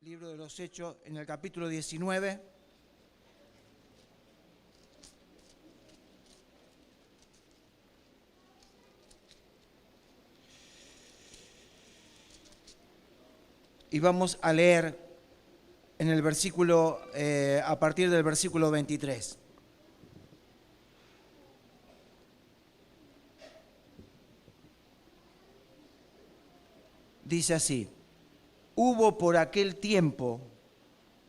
libro de los Hechos, en el capítulo 19. Y vamos a leer en el versículo, a partir del versículo 23. Dice así: hubo por aquel tiempo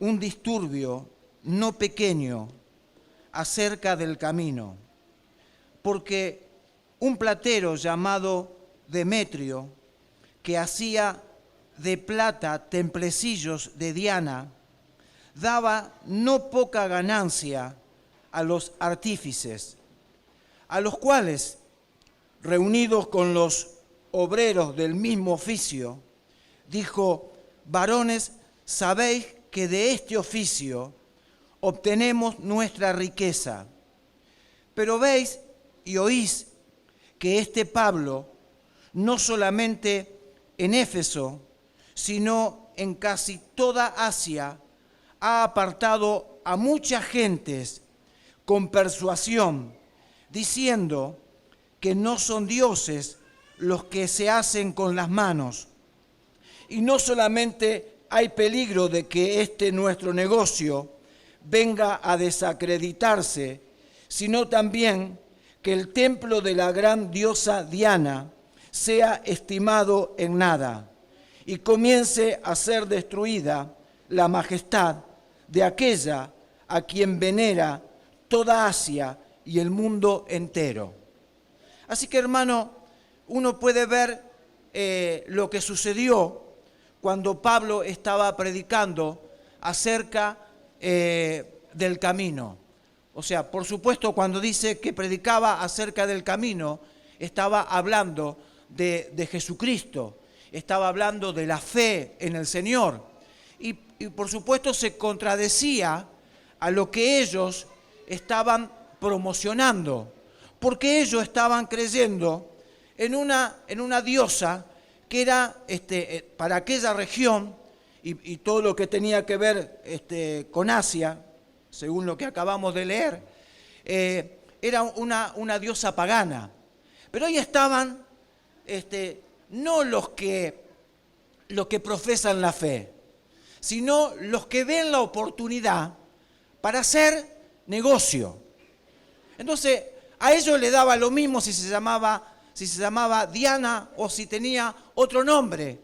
un disturbio no pequeño acerca del camino, porque un platero llamado Demetrio, que hacía de plata templecillos de Diana, daba no poca ganancia a los artífices, a los cuales, reunidos con los obreros del mismo oficio, dijo: varones, sabéis que de este oficio obtenemos nuestra riqueza. Pero veis y oís que este Pablo, no solamente en Éfeso, sino en casi toda Asia, ha apartado a muchas gentes con persuasión, diciendo que no son dioses los que se hacen con las manos. Y no solamente hay peligro de que este nuestro negocio venga a desacreditarse, sino también que el templo de la gran diosa Diana sea estimado en nada y comience a ser destruida la majestad de aquella a quien venera toda Asia y el mundo entero. Así que, hermano, uno puede ver lo que sucedió cuando Pablo estaba predicando acerca del camino. O sea, por supuesto, cuando dice que predicaba acerca del camino, estaba hablando de Jesucristo, estaba hablando de la fe en el Señor. Y por supuesto se contradecía a lo que ellos estaban promocionando, porque ellos estaban creyendo en una diosa que era para aquella región y todo lo que tenía que ver con Asia, según lo que acabamos de leer, era una diosa pagana. Pero ahí estaban no los que profesan la fe, sino los que ven la oportunidad para hacer negocio. Entonces, a ellos les daba lo mismo si se llamaba Diana o si tenía otro nombre.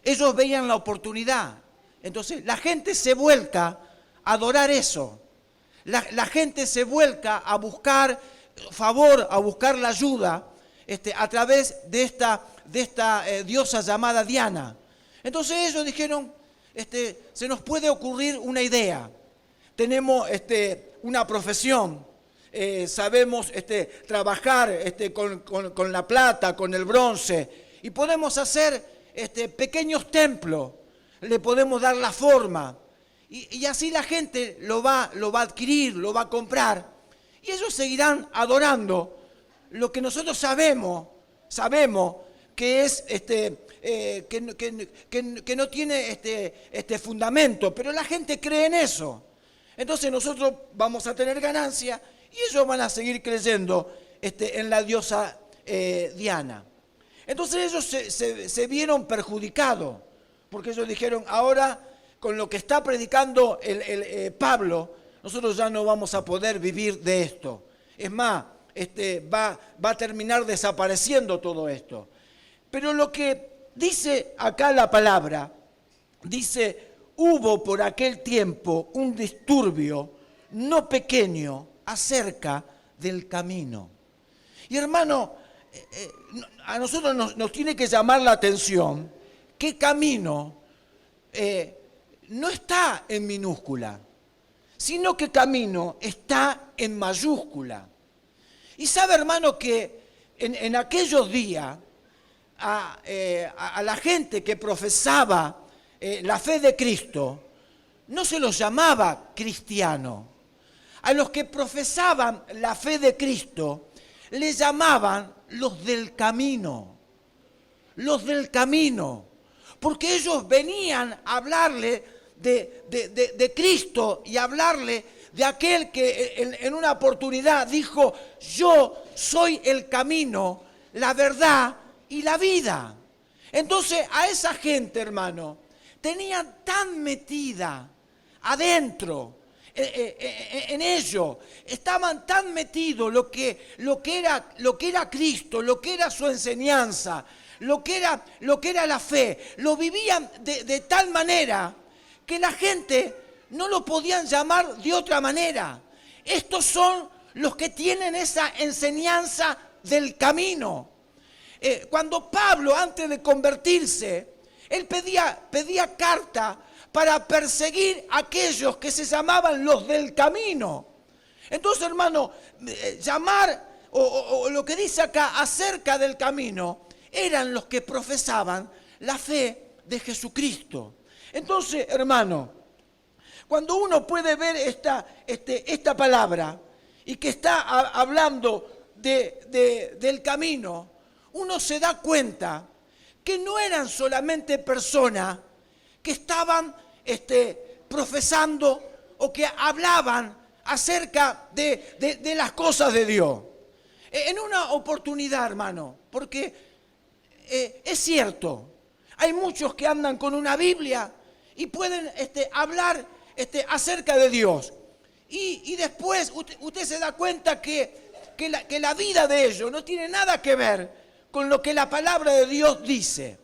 Ellos veían la oportunidad. Entonces, la gente se vuelca a adorar eso. La gente se vuelca a buscar favor, a buscar la ayuda a través de esta diosa llamada Diana. Entonces ellos dijeron, se nos puede ocurrir una idea. Tenemos una profesión, sabemos trabajar con la plata, con el bronce, y podemos hacer pequeños templos, le podemos dar la forma, y así la gente lo va a adquirir, lo va a comprar, y ellos seguirán adorando lo que nosotros sabemos que es que no tiene fundamento, pero la gente cree en eso. Entonces nosotros vamos a tener ganancia y ellos van a seguir creyendo en la diosa Diana. Entonces ellos se vieron perjudicados, porque ellos dijeron: ahora con lo que está predicando Pablo, nosotros ya no vamos a poder vivir de esto. Es más, va a terminar desapareciendo todo esto. Pero lo que dice acá la palabra, dice: hubo por aquel tiempo un disturbio no pequeño acerca del camino. Y hermano, a nosotros nos tiene que llamar la atención que camino no está en minúscula, sino que camino está en mayúscula. Y sabe, hermano, que en aquellos días a la gente que profesaba la fe de Cristo no se los llamaba cristiano. A los que profesaban la fe de Cristo les llamaban los del camino. Los del camino. Porque ellos venían a hablarle de Cristo y hablarle de aquel que en una oportunidad dijo: yo soy el camino, la verdad y la vida. Entonces a esa gente, hermano, tenían tan metida adentro, en ello, estaban tan metidos lo que era Cristo, lo que era su enseñanza, lo que era la fe, lo vivían de tal manera que la gente no lo podían llamar de otra manera. Estos son los que tienen esa enseñanza del camino. Cuando Pablo, antes de convertirse, él pedía carta para perseguir a aquellos que se llamaban los del camino. Entonces, hermano, llamar, o lo que dice acá acerca del camino, eran los que profesaban la fe de Jesucristo. Entonces, hermano, cuando uno puede ver esta palabra y que está hablando del camino, uno se da cuenta que no eran solamente personas que estaban profesando o que hablaban acerca de las cosas de Dios. En una oportunidad, hermano, porque es cierto, hay muchos que andan con una Biblia y pueden hablar acerca de Dios. Y después usted se da cuenta que la vida de ellos no tiene nada que ver con lo que la palabra de Dios dice.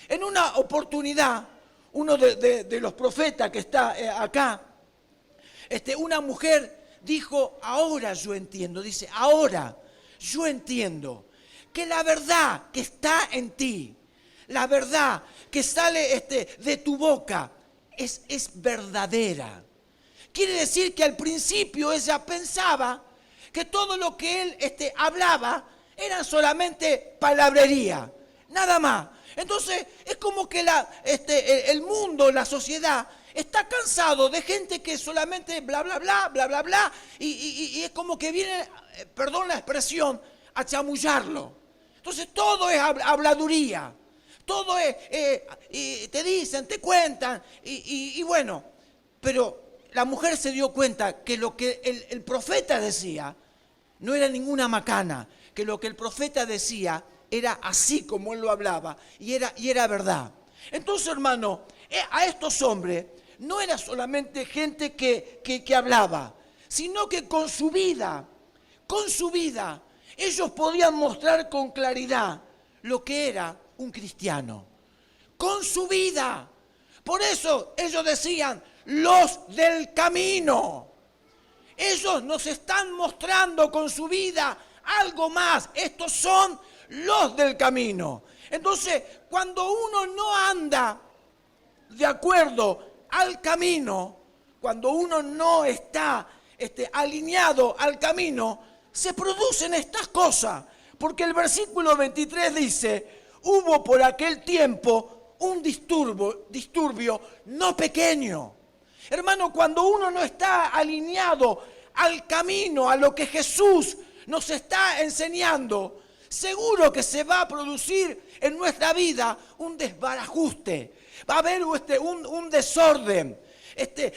En una oportunidad, uno de los profetas que está acá, una mujer dijo: ahora yo entiendo, dice, ahora yo entiendo que la verdad que está en ti, la verdad que sale de tu boca, es verdadera. Quiere decir que al principio ella pensaba que todo lo que él hablaba era solamente palabrería, nada más. Entonces es como que el mundo, la sociedad, está cansado de gente que solamente bla, bla, bla, bla, bla, bla, y es como que viene, perdón la expresión, a chamullarlo. Entonces todo es habladuría, todo es, te dicen, te cuentan, y bueno, pero la mujer se dio cuenta que lo que el profeta decía no era ninguna macana, que lo que el profeta decía era así como él lo hablaba, y era verdad. Entonces, hermano, a estos hombres no era solamente gente que hablaba, sino que con su vida, ellos podían mostrar con claridad lo que era un cristiano. Con su vida. Por eso ellos decían: los del camino. Ellos nos están mostrando con su vida algo más. Estos son los del camino. Entonces, cuando uno no anda de acuerdo al camino, cuando uno no está alineado al camino, se producen estas cosas. Porque el versículo 23 dice: hubo por aquel tiempo un disturbio no pequeño. Hermano, cuando uno no está alineado al camino, a lo que Jesús nos está enseñando, seguro que se va a producir en nuestra vida un desbarajuste, va a haber un desorden,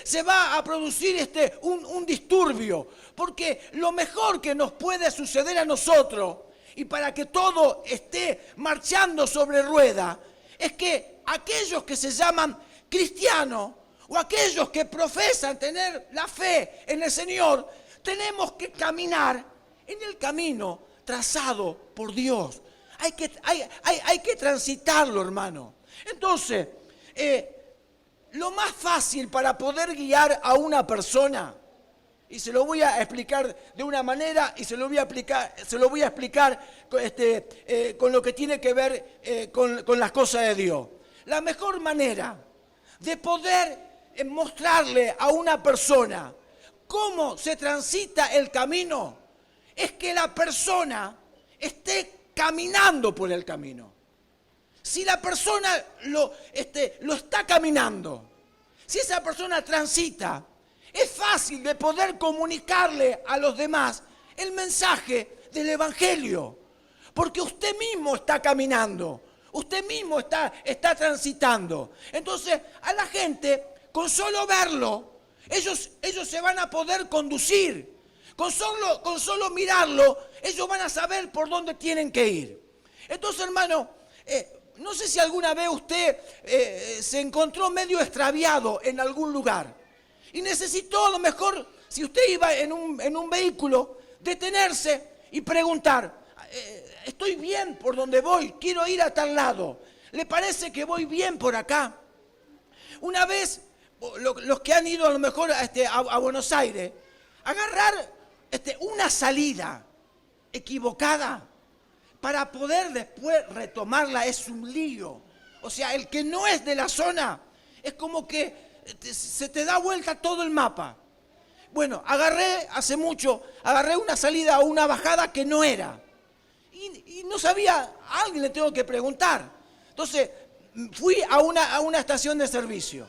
se va a producir un disturbio, porque lo mejor que nos puede suceder a nosotros, y para que todo esté marchando sobre rueda, es que aquellos que se llaman cristianos, o aquellos que profesan tener la fe en el Señor, tenemos que caminar en el camino trazado por Dios. Hay que transitarlo, hermano. Entonces, lo más fácil para poder guiar a una persona, y se lo voy a explicar de una manera, y se lo voy a explicar con lo que tiene que ver con las cosas de Dios. La mejor manera de poder mostrarle a una persona cómo se transita el camino es que la persona esté caminando por el camino. Si la persona lo está caminando, si esa persona transita, es fácil de poder comunicarle a los demás el mensaje del Evangelio, porque usted mismo está caminando, usted mismo está transitando. Entonces, a la gente, con solo verlo, ellos se van a poder conducir. Con solo mirarlo, ellos van a saber por dónde tienen que ir. Entonces, hermano, no sé si alguna vez usted se encontró medio extraviado en algún lugar y necesitó, a lo mejor, si usted iba en un vehículo, detenerse y preguntar, ¿estoy bien por donde voy? Quiero ir a tal lado. ¿Le parece que voy bien por acá? Una vez, los que han ido a lo mejor a Buenos Aires, agarrar una salida equivocada para poder después retomarla es un lío. O sea, el que no es de la zona, es como que se te da vuelta todo el mapa. Bueno, hace mucho, una salida o una bajada que no era. Y no sabía, a alguien le tengo que preguntar. Entonces, fui a una estación de servicio.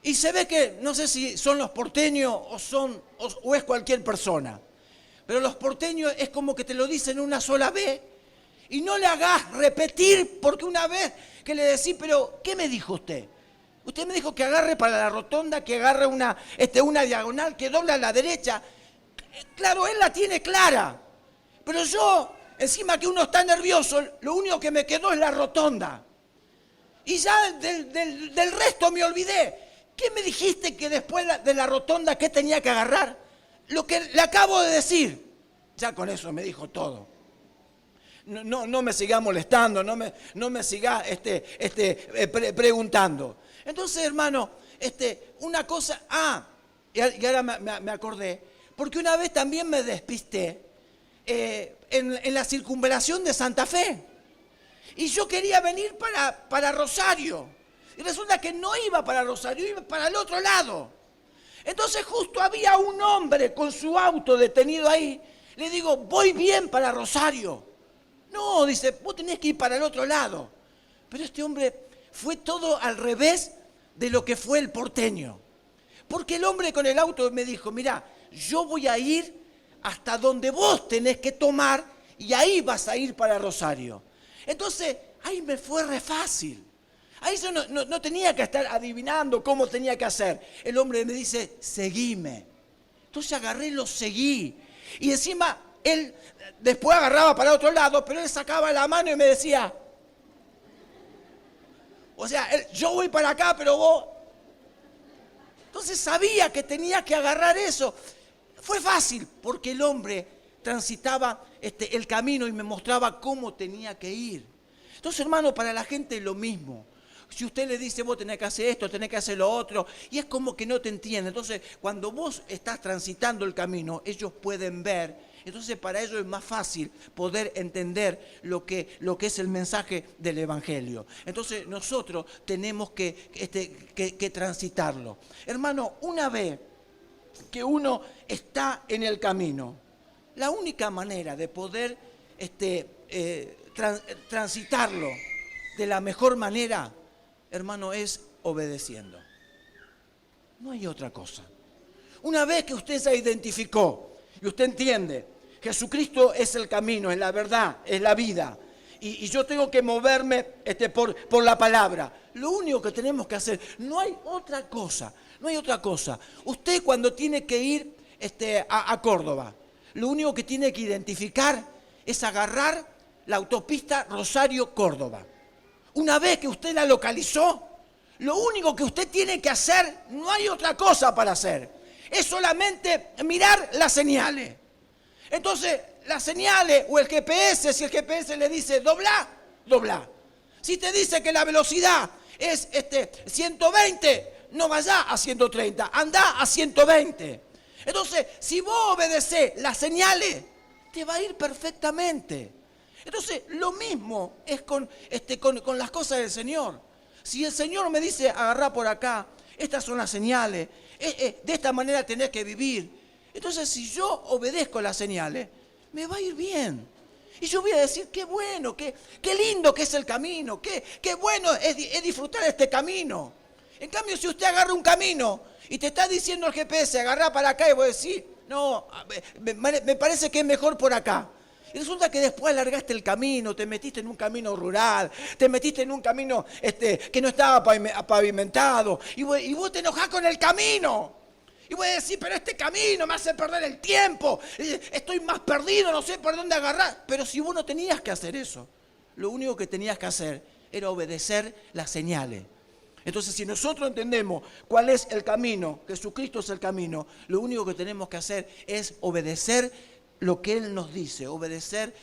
Y se ve que, no sé si son los porteños o es cualquier persona. Pero los porteños es como que te lo dicen una sola vez y no le hagas repetir, porque una vez que le decís, pero ¿qué me dijo usted? Usted me dijo que agarre para la rotonda, que agarre una diagonal, que dobla a la derecha. Claro, él la tiene clara. Pero yo, encima que uno está nervioso, lo único que me quedó es la rotonda. Y ya del resto me olvidé. ¿Qué me dijiste que después de la rotonda qué tenía que agarrar? Lo que le acabo de decir. Ya con eso me dijo todo. No me siga molestando, no me siga preguntando. Entonces, hermano, una cosa... y ahora me acordé, porque una vez también me despisté en la circunvalación de Santa Fe. Y yo quería venir para Rosario. Y resulta que no iba para Rosario, iba para el otro lado. Entonces justo había un hombre con su auto detenido ahí. Le digo, voy bien para Rosario. No, dice, vos tenés que ir para el otro lado. Pero este hombre fue todo al revés de lo que fue el porteño. Porque el hombre con el auto me dijo, mirá, yo voy a ir hasta donde vos tenés que tomar y ahí vas a ir para Rosario. Entonces, ahí me fue re fácil. Ahí yo no tenía que estar adivinando cómo tenía que hacer. El hombre me dice, seguime. Entonces agarré y lo seguí. Y encima, él después agarraba para otro lado, pero él sacaba la mano y me decía, o sea, yo voy para acá, pero vos... Entonces sabía que tenía que agarrar eso. Fue fácil, porque el hombre transitaba el camino y me mostraba cómo tenía que ir. Entonces, hermano, para la gente es lo mismo. Si usted le dice, vos tenés que hacer esto, tenés que hacer lo otro, y es como que no te entiende. Entonces, cuando vos estás transitando el camino, ellos pueden ver. Entonces, para ellos es más fácil poder entender lo que es el mensaje del Evangelio. Entonces, nosotros tenemos que transitarlo. Hermano, una vez que uno está en el camino, la única manera de poder transitarlo de la mejor manera, hermano, es obedeciendo. No hay otra cosa. Una vez que usted se identificó y usted entiende, Jesucristo es el camino, es la verdad, es la vida, y yo tengo que moverme por la palabra. Lo único que tenemos que hacer, no hay otra cosa, no hay otra cosa. Usted cuando tiene que ir a Córdoba, lo único que tiene que identificar es agarrar la autopista Rosario-Córdoba. Una vez que usted la localizó, lo único que usted tiene que hacer, no hay otra cosa para hacer, es solamente mirar las señales. Entonces, las señales o el GPS, si el GPS le dice dobla, dobla. Si te dice que la velocidad es 120, no vaya a 130, anda a 120. Entonces, si vos obedecés las señales, te va a ir perfectamente. Entonces, lo mismo es con las cosas del Señor. Si el Señor me dice, agarrá por acá, estas son las señales, de esta manera tenés que vivir. Entonces, si yo obedezco las señales, me va a ir bien. Y yo voy a decir, qué bueno, qué lindo que es el camino, qué bueno es disfrutar este camino. En cambio, si usted agarra un camino y te está diciendo el GPS, agarrá para acá, y vos decís, no, me parece que es mejor por acá. Y resulta que después alargaste el camino, te metiste en un camino rural, te metiste en un camino que no estaba pavimentado, y vos te enojás con el camino. Y voy a decir, pero este camino me hace perder el tiempo, estoy más perdido, no sé por dónde agarrar. Pero si vos no tenías que hacer eso, lo único que tenías que hacer era obedecer las señales. Entonces, si nosotros entendemos cuál es el camino, Jesucristo es el camino, lo único que tenemos que hacer es obedecer lo que Él nos dice, obedecer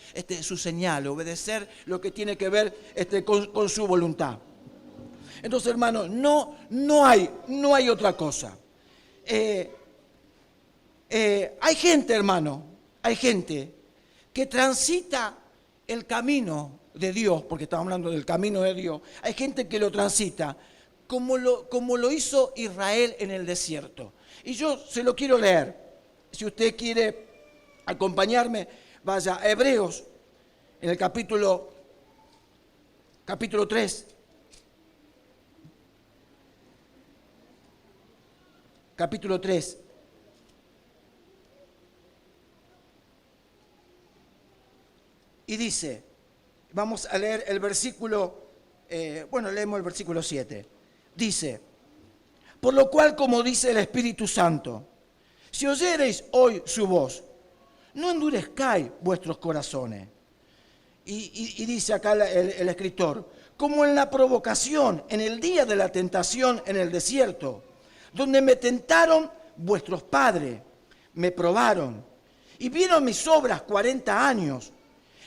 su señal, obedecer lo que tiene que ver con su voluntad. Entonces, hermanos, no hay otra cosa. Hay gente, hermano, hay gente que transita el camino de Dios, porque estamos hablando del camino de Dios. Hay gente que lo transita como lo hizo Israel en el desierto. Y yo se lo quiero leer. Si usted quiere acompañarme, vaya a Hebreos, en el capítulo 3. Capítulo 3. Y dice, vamos a leer el versículo, leemos el versículo 7. Dice, por lo cual, como dice el Espíritu Santo, si oyereis hoy su voz, no endurezcáis vuestros corazones. Y dice acá el escritor, como en la provocación, en el día de la tentación en el desierto, donde me tentaron vuestros padres, me probaron, y vieron mis obras 40 años,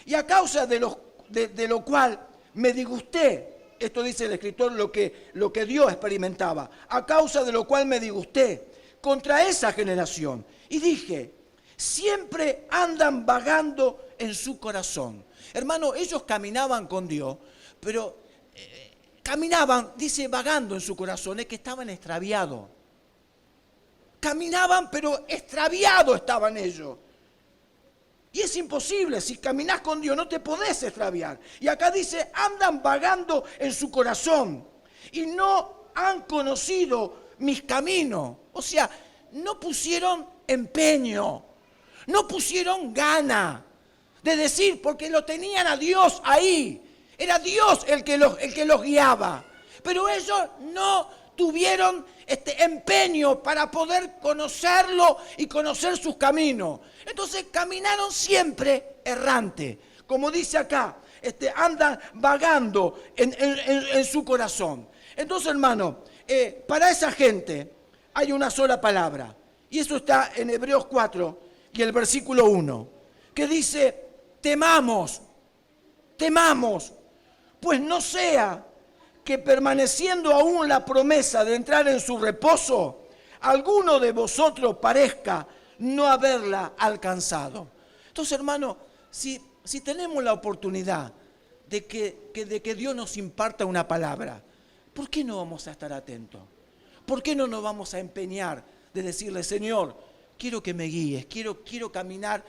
y a causa de lo cual me disgusté. Esto dice el escritor, lo que Dios experimentaba. A causa de lo cual me disgusté contra esa generación. Y dije, siempre andan vagando en su corazón. Hermano, ellos caminaban con Dios, pero caminaban, dice, vagando en su corazón, es que estaban extraviados. Caminaban, pero extraviados estaban ellos. Y es imposible, si caminás con Dios no te podés extraviar. Y acá dice, andan vagando en su corazón y no han conocido mis caminos. O sea, no pusieron empeño, no pusieron gana de decir, porque lo tenían a Dios ahí. Era Dios el que los guiaba. Pero ellos no tuvieron empeño para poder conocerlo y conocer sus caminos. Entonces caminaron siempre errante. Como dice acá, andan vagando en su corazón. Entonces, hermano, para esa gente hay una sola palabra. Y eso está en Hebreos 4 y el versículo 1, que dice, temamos, pues no sea que permaneciendo aún la promesa de entrar en su reposo, alguno de vosotros parezca no haberla alcanzado. Entonces, hermano, si tenemos la oportunidad de que Dios nos imparta una palabra, ¿por qué no vamos a estar atentos? ¿Por qué no nos vamos a empeñar de decirle, Señor, quiero que me guíes, quiero caminar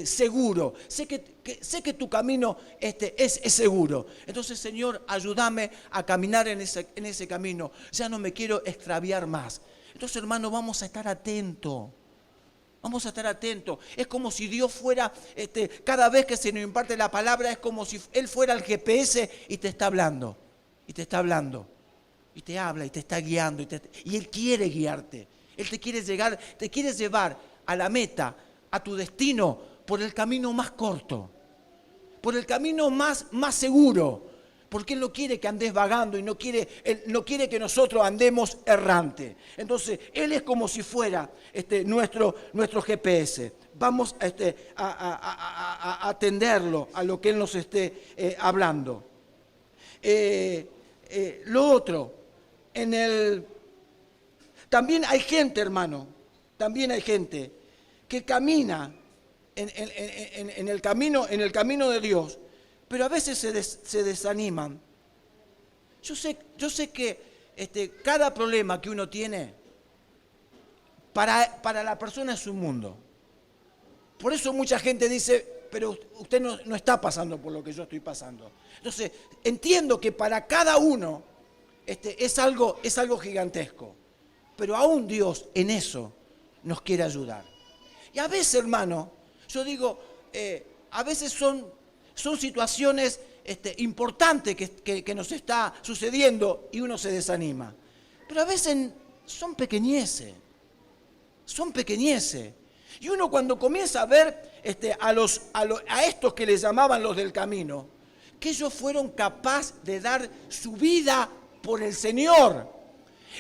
seguro, sé que tu camino es seguro. Entonces, Señor, ayúdame a caminar en ese camino, ya no me quiero extraviar más. Entonces, hermano, vamos a estar atentos. Vamos a estar atentos. Es como si Dios fuera, cada vez que se nos imparte la palabra, es como si Él fuera el GPS y te está hablando. Y te está hablando. Y te habla y te está guiando. Y Él quiere guiarte. Él te quiere llevar a la meta, a tu destino, por el camino más corto. Por el camino más seguro. Porque Él no quiere que andes vagando y Él no quiere que nosotros andemos errante. Entonces, Él es como si fuera nuestro GPS. Vamos a atenderlo a lo que Él nos esté hablando. Lo otro, también hay gente, hermano, también hay gente que camina en el camino de Dios, pero a veces se desaniman. Yo sé que cada problema que uno tiene, para la persona es un mundo. Por eso mucha gente dice, pero usted no está pasando por lo que yo estoy pasando. Entonces, entiendo que para cada uno es algo gigantesco. Pero aún Dios en eso nos quiere ayudar. Y a veces, hermano, yo digo, a veces son situaciones importantes que nos está sucediendo y uno se desanima. Pero a veces son pequeñeces. Y uno cuando comienza a ver a estos que les llamaban los del camino, que ellos fueron capaces de dar su vida por el Señor.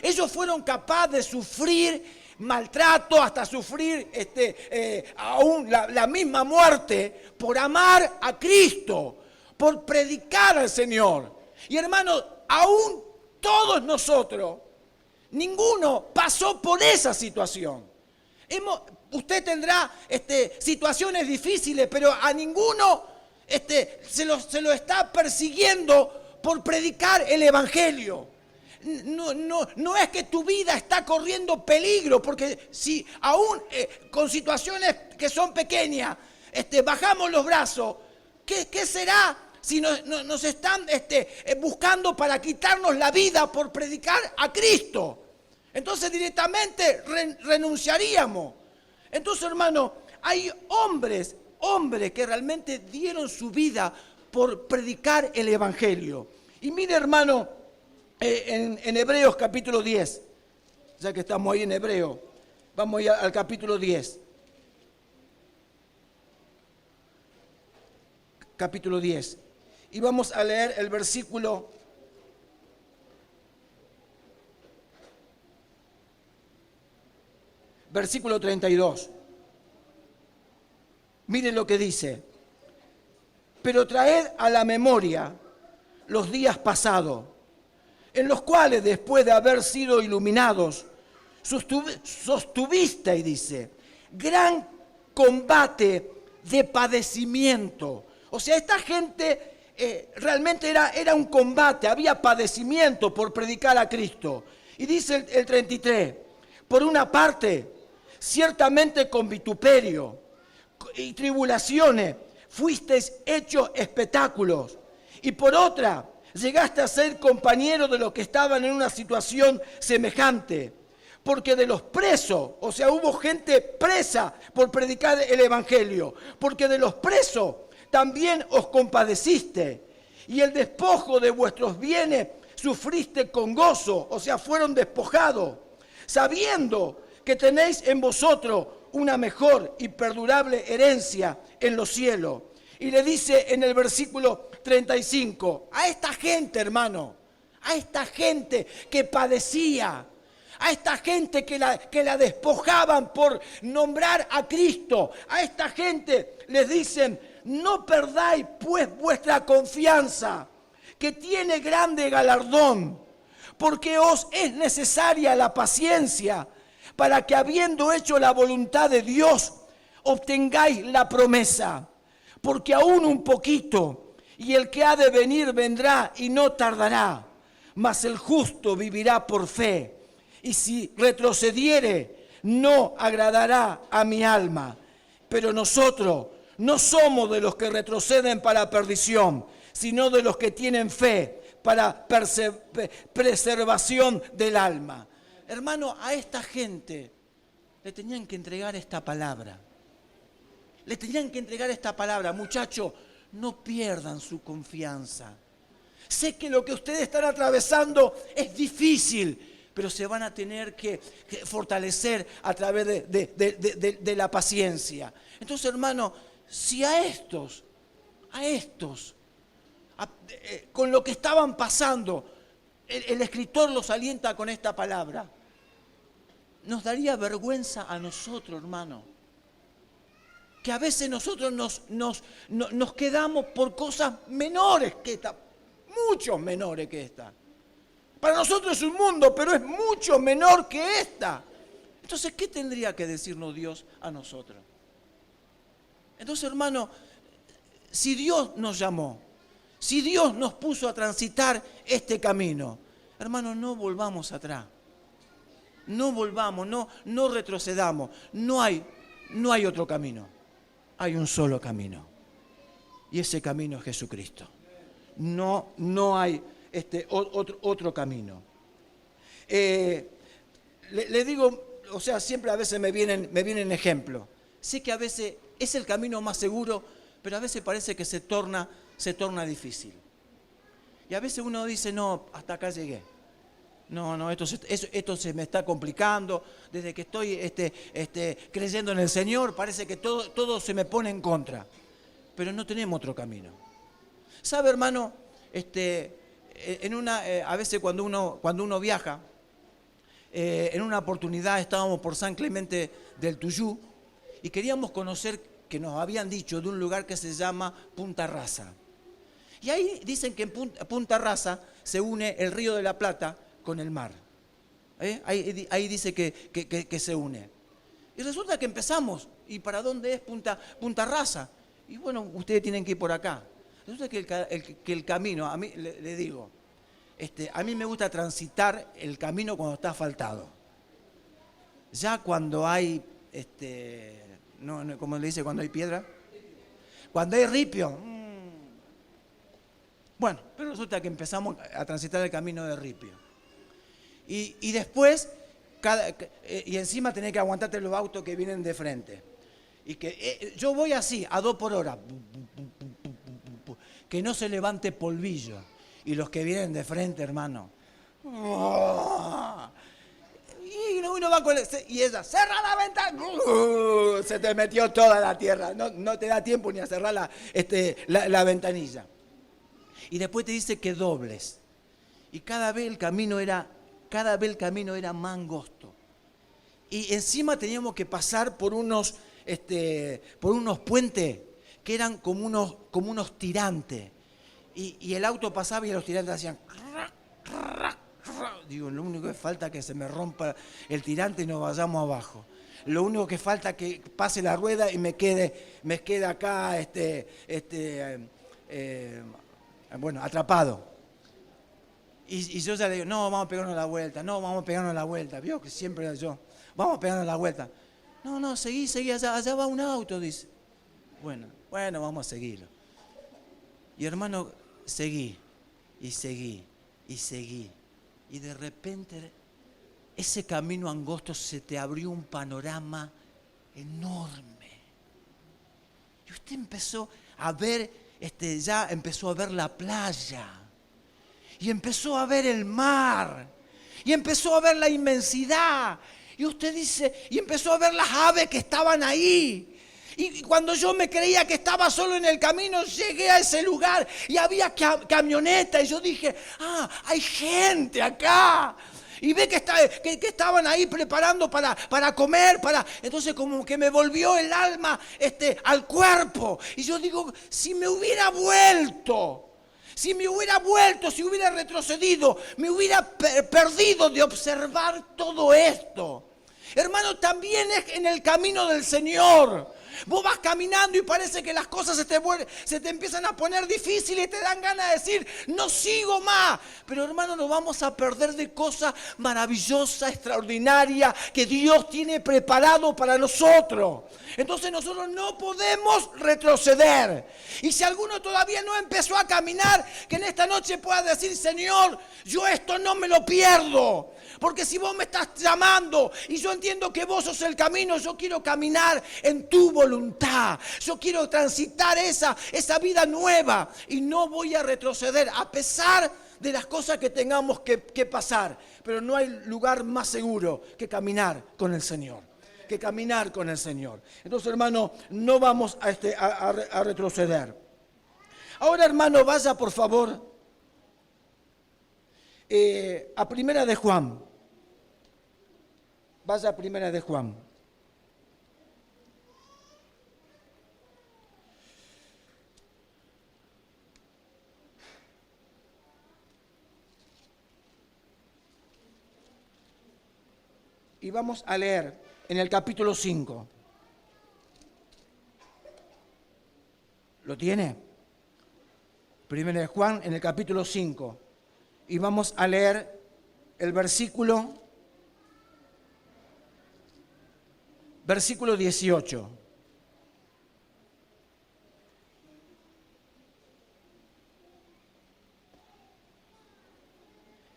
Ellos fueron capaces de sufrir maltrato, hasta sufrir aún la misma muerte por amar a Cristo, por predicar al Señor. Y hermanos, aún todos nosotros, ninguno pasó por esa situación. Usted tendrá situaciones difíciles, pero a ninguno se lo está persiguiendo por predicar el Evangelio. No es que tu vida está corriendo peligro, porque si aún con situaciones que son pequeñas bajamos los brazos, ¿qué será si nos están buscando para quitarnos la vida por predicar a Cristo? Entonces directamente renunciaríamos. Entonces, hermano, hay hombres que realmente dieron su vida por predicar el Evangelio. Y mire, hermano, en Hebreos capítulo 10, ya que estamos ahí en Hebreo, vamos ya al capítulo 10. Capítulo 10. Y vamos a leer el versículo 32. Miren lo que dice. Pero traed a la memoria los días pasados, en los cuales, después de haber sido iluminados, sostuvisteis, dice, gran combate de padecimiento. O sea, esta gente realmente era un combate, había padecimiento por predicar a Cristo. Y dice el 33, por una parte, ciertamente con vituperio y tribulaciones fuisteis hechos espectáculos, y por otra, llegaste a ser compañero de los que estaban en una situación semejante, porque de los presos, o sea, hubo gente presa por predicar el Evangelio, porque de los presos también os compadeciste, y el despojo de vuestros bienes sufriste con gozo, o sea, fueron despojados, sabiendo que tenéis en vosotros una mejor y perdurable herencia en los cielos. Y le dice en el versículo 35, a esta gente, hermano, a esta gente que padecía, a esta gente que la despojaban por nombrar a Cristo, a esta gente les dicen, no perdáis pues vuestra confianza, que tiene grande galardón, porque os es necesaria la paciencia, para que habiendo hecho la voluntad de Dios, obtengáis la promesa. Porque aún un poquito, y el que ha de venir vendrá y no tardará, mas el justo vivirá por fe, y si retrocediere, no agradará a mi alma. Pero nosotros no somos de los que retroceden para perdición, sino de los que tienen fe para preservación del alma. Hermano, a esta gente le tenían que entregar esta palabra. Le tenían que entregar esta palabra. Muchachos, no pierdan su confianza. Sé que lo que ustedes están atravesando es difícil, pero se van a tener que fortalecer a través de la paciencia. Entonces, hermano, si a estos, con lo que estaban pasando, el escritor los alienta con esta palabra, nos daría vergüenza a nosotros, hermano, que a veces nosotros nos quedamos por cosas menores que esta, mucho menores que esta. Para nosotros es un mundo, pero es mucho menor que esta. Entonces, ¿qué tendría que decirnos Dios a nosotros? Entonces, hermano, si Dios nos llamó, si Dios nos puso a transitar este camino, hermano, no volvamos atrás. No volvamos, no retrocedamos. No hay otro camino. Hay un solo camino. Y ese camino es Jesucristo. No hay otro camino. Le digo, o sea, siempre a veces me vienen ejemplos. Sé que a veces es el camino más seguro, pero a veces parece que se torna difícil. Y a veces uno dice, no, hasta acá llegué. No, esto se me está complicando. Desde que estoy creyendo en el Señor, parece que todo se me pone en contra. Pero no tenemos otro camino. ¿Sabe, hermano? A veces cuando uno viaja, en una oportunidad estábamos por San Clemente del Tuyú y queríamos conocer, que nos habían dicho, de un lugar que se llama Punta Rasa. Y ahí dicen que en Punta Rasa se une el Río de la Plata con el mar. Ahí dice que se une. Y resulta que empezamos. ¿Y para dónde es Punta Rasa? Y bueno, ustedes tienen que ir por acá. Resulta que el camino, a mí le digo, a mí me gusta transitar el camino cuando está asfaltado. Ya cuando hay, ¿cómo le dice cuando hay piedra? Cuando hay ripio. Bueno, pero resulta que empezamos a transitar el camino de ripio. Y después, y encima tenés que aguantarte los autos que vienen de frente. Y que yo voy así, a 2 por hora. Que no se levante polvillo. Y los que vienen de frente, hermano. Y uno va con y ella, cerra la ventana. Se te metió toda la tierra. No te da tiempo ni a cerrar la ventanilla. Y después te dice que dobles. Y cada vez el camino era más angosto. Y encima teníamos que pasar por unos puentes que eran como unos tirantes. Y el auto pasaba y los tirantes hacían... Digo, lo único que falta es que se me rompa el tirante y nos vayamos abajo. Lo único que falta es que pase la rueda y me quede acá atrapado. Y yo ya le digo, no, vamos a pegarnos la vuelta. Vio que siempre era yo, vamos a pegarnos la vuelta. No, seguí, allá va un auto, dice. Bueno, vamos a seguirlo. Y hermano, seguí. Y de repente, ese camino angosto se te abrió un panorama enorme. Y usted empezó a ver, ya empezó a ver la playa. Y empezó a ver el mar. Y empezó a ver la inmensidad. Y usted dice, y empezó a ver las aves que estaban ahí. Y cuando yo me creía que estaba solo en el camino, llegué a ese lugar y había camioneta. Y yo dije, hay gente acá. Y ve que estaban ahí preparando para comer. Entonces como que me volvió el alma al cuerpo. Y yo digo, si hubiera retrocedido, me hubiera perdido de observar todo esto. Hermano, también es en el camino del Señor. Vos vas caminando y parece que las cosas se te empiezan a poner difíciles y te dan ganas de decir, no sigo más. Pero hermano, nos vamos a perder de cosas maravillosas, extraordinarias, que Dios tiene preparado para nosotros. Entonces nosotros no podemos retroceder. Y si alguno todavía no empezó a caminar, que en esta noche pueda decir, Señor, yo esto no me lo pierdo. Porque si vos me estás llamando y yo entiendo que vos sos el camino, yo quiero caminar en tu voluntad. Yo quiero transitar esa vida nueva y no voy a retroceder a pesar de las cosas que tengamos que pasar. Pero no hay lugar más seguro que caminar con el Señor. Entonces, hermano, no vamos a retroceder. Ahora, hermano, vaya por favor a Primera de Juan. Vaya a Primera de Juan. Y vamos a leer en el capítulo 5. ¿Lo tiene? Primera de Juan en el capítulo 5. Y vamos a leer el versículo 18.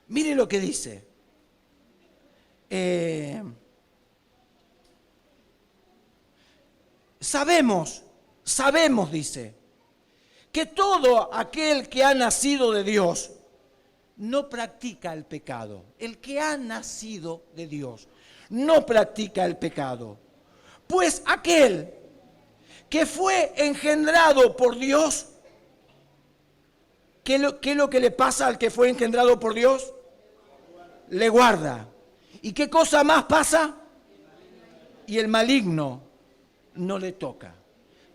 Mire lo que dice. Sabemos sabemos, dice, que todo aquel que ha nacido de Dios no practica el pecado. El que ha nacido de Dios no practica el pecado. Pues aquel que fue engendrado por Dios, ¿qué es lo que le pasa al que fue engendrado por Dios? Le guarda. ¿Y qué cosa más pasa? Y el maligno no le toca.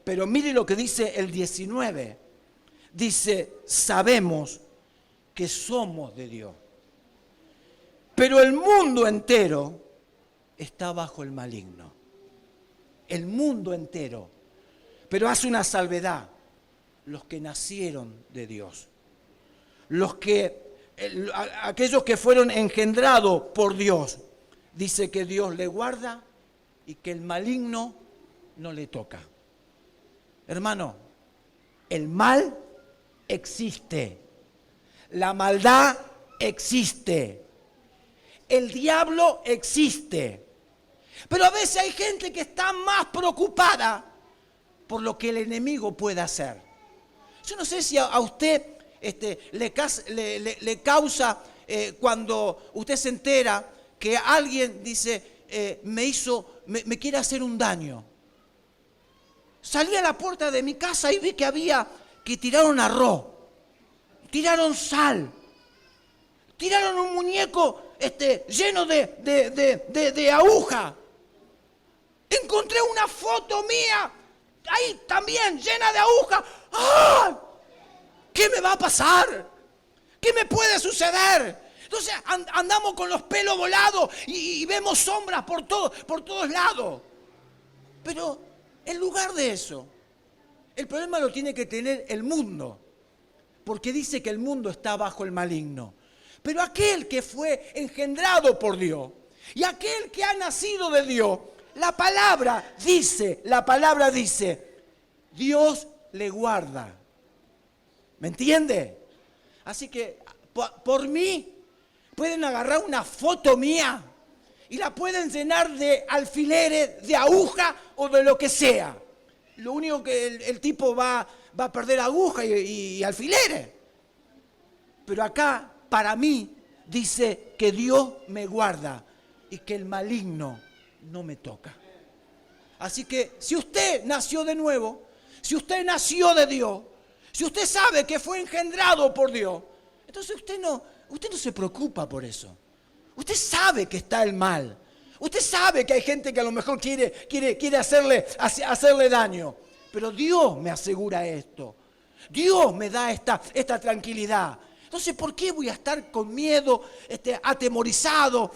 Pero mire lo que dice el 19. Dice, sabemos que somos de Dios. Pero el mundo entero está bajo el maligno. El mundo entero. Pero hace una salvedad. Los que nacieron de Dios. Aquellos que fueron engendrados por Dios. Dice que Dios le guarda y que el maligno no le toca. Hermano, el mal existe. La maldad existe. El diablo existe. Pero a veces hay gente que está más preocupada por lo que el enemigo puede hacer. Yo no sé si a usted le causa cuando usted se entera que alguien dice, me quiere hacer un daño. Salí a la puerta de mi casa y vi que tiraron arroz, tiraron sal, tiraron un muñeco lleno de aguja. Encontré una foto mía, ahí también, llena de aguja. ¡Ah! ¿Qué me va a pasar? ¿Qué me puede suceder? Entonces andamos con los pelos volados y vemos sombras por todos lados. Pero en lugar de eso, el problema lo tiene que tener el mundo, porque dice que el mundo está bajo el maligno. Pero aquel que fue engendrado por Dios y aquel que ha nacido de Dios, la palabra dice, Dios le guarda. ¿Me entiende? Así que por mí pueden agarrar una foto mía y la pueden llenar de alfileres, de aguja o de lo que sea. Lo único que el tipo va a perder aguja y alfileres. Pero acá, para mí, dice que Dios me guarda y que el maligno no me toca. Así que si usted nació de nuevo, si usted nació de Dios, si usted sabe que fue engendrado por Dios, entonces usted no se preocupa por eso. Usted sabe que está el mal. Usted sabe que hay gente que a lo mejor quiere hacerle daño. Pero Dios me asegura esto. Dios me da esta tranquilidad. Entonces, ¿por qué voy a estar con miedo, atemorizado?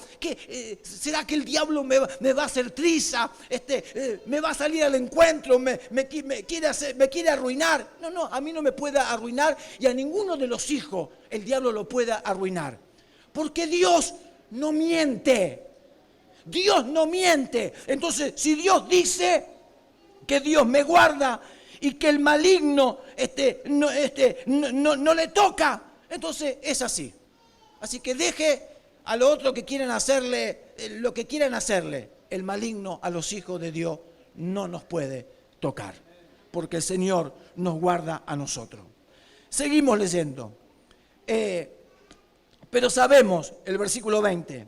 ¿Será que el diablo me va a hacer triza? ¿Me va a salir al encuentro? ¿Me quiere arruinar? No, a mí no me puede arruinar y a ninguno de los hijos el diablo lo pueda arruinar. Porque Dios no miente. Dios no miente. Entonces, si Dios dice que Dios me guarda y que el maligno no le toca, entonces es así. Así que deje a los otros que quieran hacerle lo que quieran hacerle. El maligno a los hijos de Dios no nos puede tocar, porque el Señor nos guarda a nosotros. Seguimos leyendo. Pero sabemos, el versículo 20,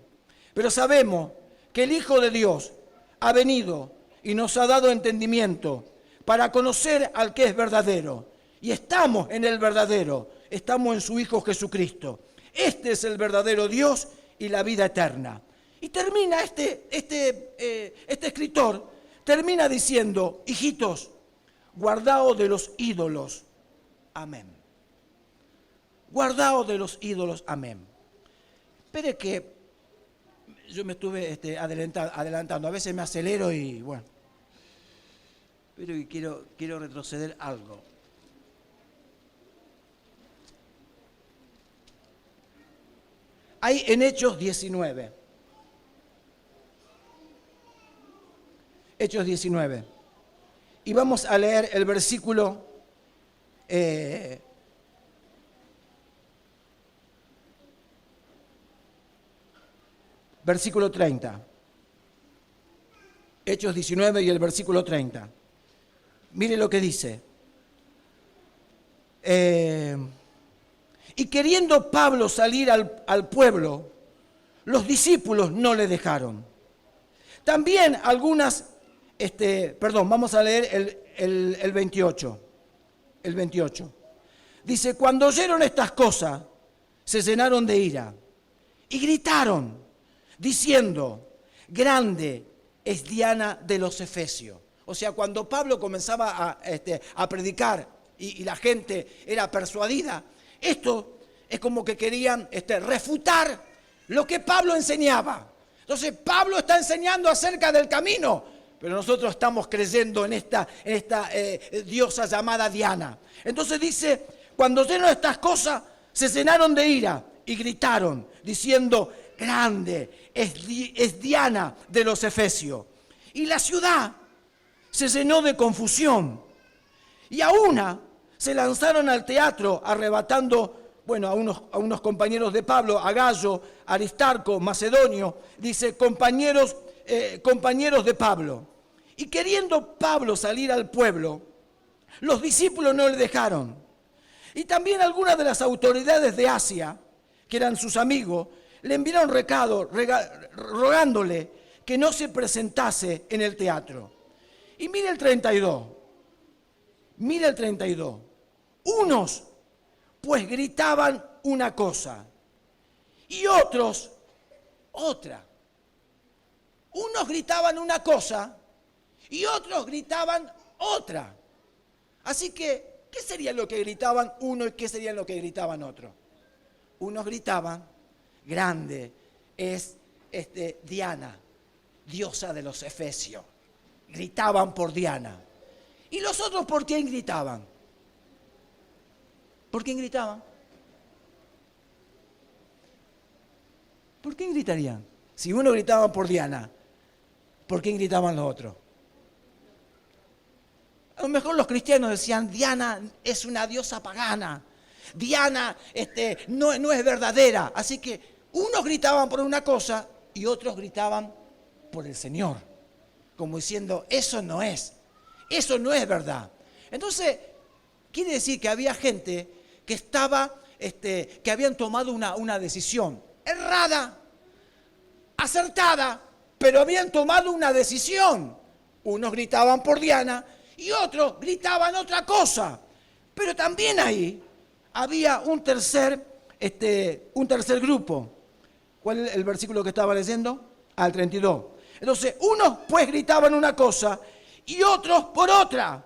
pero sabemos que el Hijo de Dios ha venido y nos ha dado entendimiento para conocer al que es verdadero. Y estamos en el verdadero, estamos en su Hijo Jesucristo. Este es el verdadero Dios y la vida eterna. Y termina este escritor, termina diciendo, hijitos, guardaos de los ídolos. Amén. Guardaos de los ídolos. Amén. Espere que yo me estuve adelantando. A veces me acelero y bueno. Pero quiero retroceder algo. Hay en Hechos 19. Hechos 19. Y vamos a leer el versículo versículo 30. Hechos 19 y el versículo 30. Mire lo que dice. Y queriendo Pablo salir al pueblo, los discípulos no le dejaron. También algunas, vamos a leer el 28. El 28. Dice, cuando oyeron estas cosas, se llenaron de ira y gritaron, diciendo, grande es Diana de los Efesios. O sea, cuando Pablo comenzaba a predicar y la gente era persuadida, esto es como que querían refutar lo que Pablo enseñaba. Entonces, Pablo está enseñando acerca del camino, pero nosotros estamos creyendo en esta diosa llamada Diana. Entonces dice, cuando oyeron estas cosas, se llenaron de ira y gritaron, diciendo, grande es Diana de los Efesios. Y la ciudad se llenó de confusión. Y a una se lanzaron al teatro arrebatando, a unos compañeros de Pablo, a Gallo, Aristarco, Macedonio, dice, compañeros de Pablo. Y queriendo Pablo salir al pueblo, los discípulos no le dejaron. Y también algunas de las autoridades de Asia, que eran sus amigos, le enviaron recado rogándole que no se presentase en el teatro. Y mire el 32. Mire el 32. Unos pues gritaban una cosa y otros otra. Unos gritaban una cosa y otros gritaban otra. Así que, ¿qué sería lo que gritaban uno y qué sería lo que gritaban otro? Unos gritaban, grande es Diana, diosa de los Efesios. Gritaban por Diana. ¿Y los otros por quién gritaban? ¿Por quién gritaban? ¿Por quién gritarían? Si uno gritaba por Diana, ¿por quién gritaban los otros? A lo mejor los cristianos decían, Diana es una diosa pagana. Diana no es verdadera. Así que unos gritaban por una cosa y otros gritaban por el Señor. Como diciendo, eso no es verdad. Entonces, quiere decir que había gente que que habían tomado una decisión errada, acertada, pero habían tomado una decisión. Unos gritaban por Diana y otros gritaban otra cosa. Pero también ahí había un tercer grupo. ¿Cuál es el versículo que estaba leyendo? Al 32. Entonces, unos pues gritaban una cosa y otros por otra,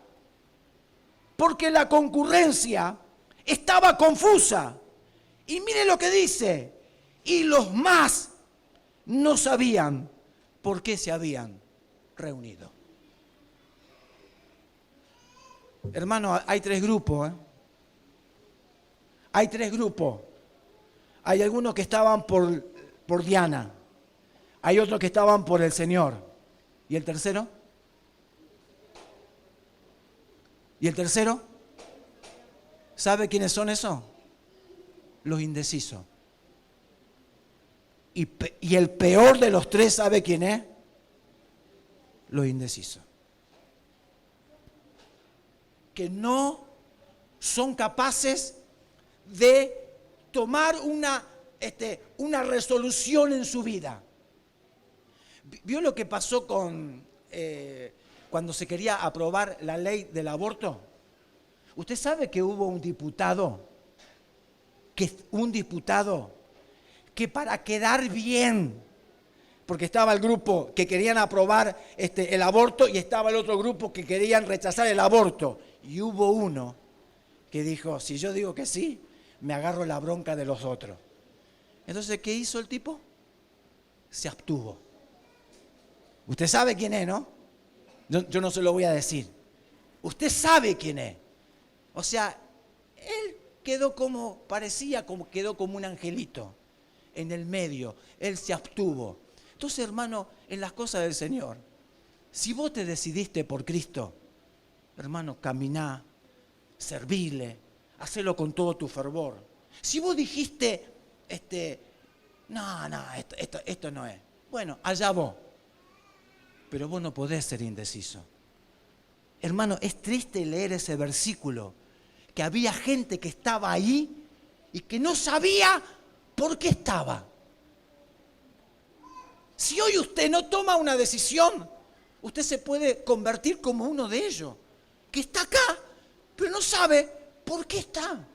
porque la concurrencia estaba confusa. Y mire lo que dice, y los más no sabían por qué se habían reunido. Hermano, hay tres grupos, Hay tres grupos. Hay algunos que estaban por Diana, hay otros que estaban por el Señor. ¿Y el tercero? ¿Y el tercero? ¿Sabe quiénes son esos? Los indecisos. Y el peor de los tres, ¿sabe quién es? Los indecisos. Que no son capaces de tomar una resolución en su vida. ¿Vio lo que pasó cuando se quería aprobar la ley del aborto? ¿Usted sabe que hubo un diputado que para quedar bien, porque estaba el grupo que querían aprobar el aborto y estaba el otro grupo que querían rechazar el aborto, y hubo uno que dijo, si yo digo que sí, me agarro la bronca de los otros. Entonces, ¿qué hizo el tipo? Se abstuvo. Usted sabe quién es, ¿no? Yo no se lo voy a decir. Usted sabe quién es. O sea, él quedó quedó como un angelito en el medio. Él se abstuvo. Entonces, hermano, en las cosas del Señor, si vos te decidiste por Cristo, hermano, caminá, servíle, hacelo con todo tu fervor. Si vos dijiste, esto no es. Bueno, allá vos. Pero vos no podés ser indeciso. Hermano, es triste leer ese versículo, que había gente que estaba ahí y que no sabía por qué estaba. Si hoy usted no toma una decisión, usted se puede convertir como uno de ellos, que está acá, pero no sabe por qué está.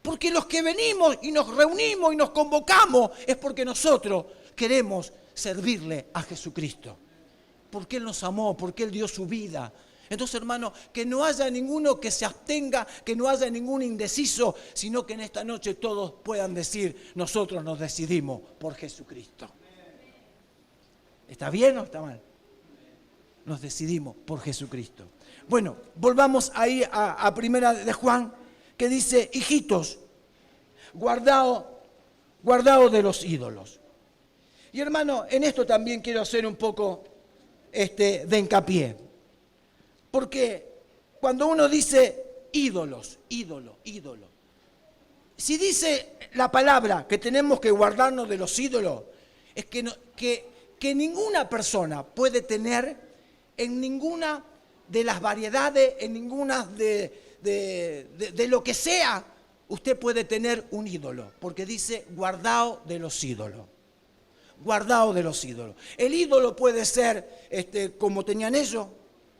Porque los que venimos y nos reunimos y nos convocamos es porque nosotros queremos servirle a Jesucristo. Porque Él nos amó, porque Él dio su vida. Entonces, hermano, que no haya ninguno que se abstenga, que no haya ningún indeciso, sino que en esta noche todos puedan decir, nosotros nos decidimos por Jesucristo. ¿Está bien o está mal? Nos decidimos por Jesucristo. Bueno, volvamos ahí a Primera de Juan, que dice, hijitos, guardaos de los ídolos. Y hermano, en esto también quiero hacer un poco de hincapié. Porque cuando uno dice ídolos, ídolo, si dice la palabra que tenemos que guardarnos de los ídolos, es que ninguna persona puede tener en ninguna de las variedades, en ninguna de lo que sea, usted puede tener un ídolo, porque dice guardaos de los ídolos. Guardaos de los ídolos. El ídolo puede ser como tenían ellos,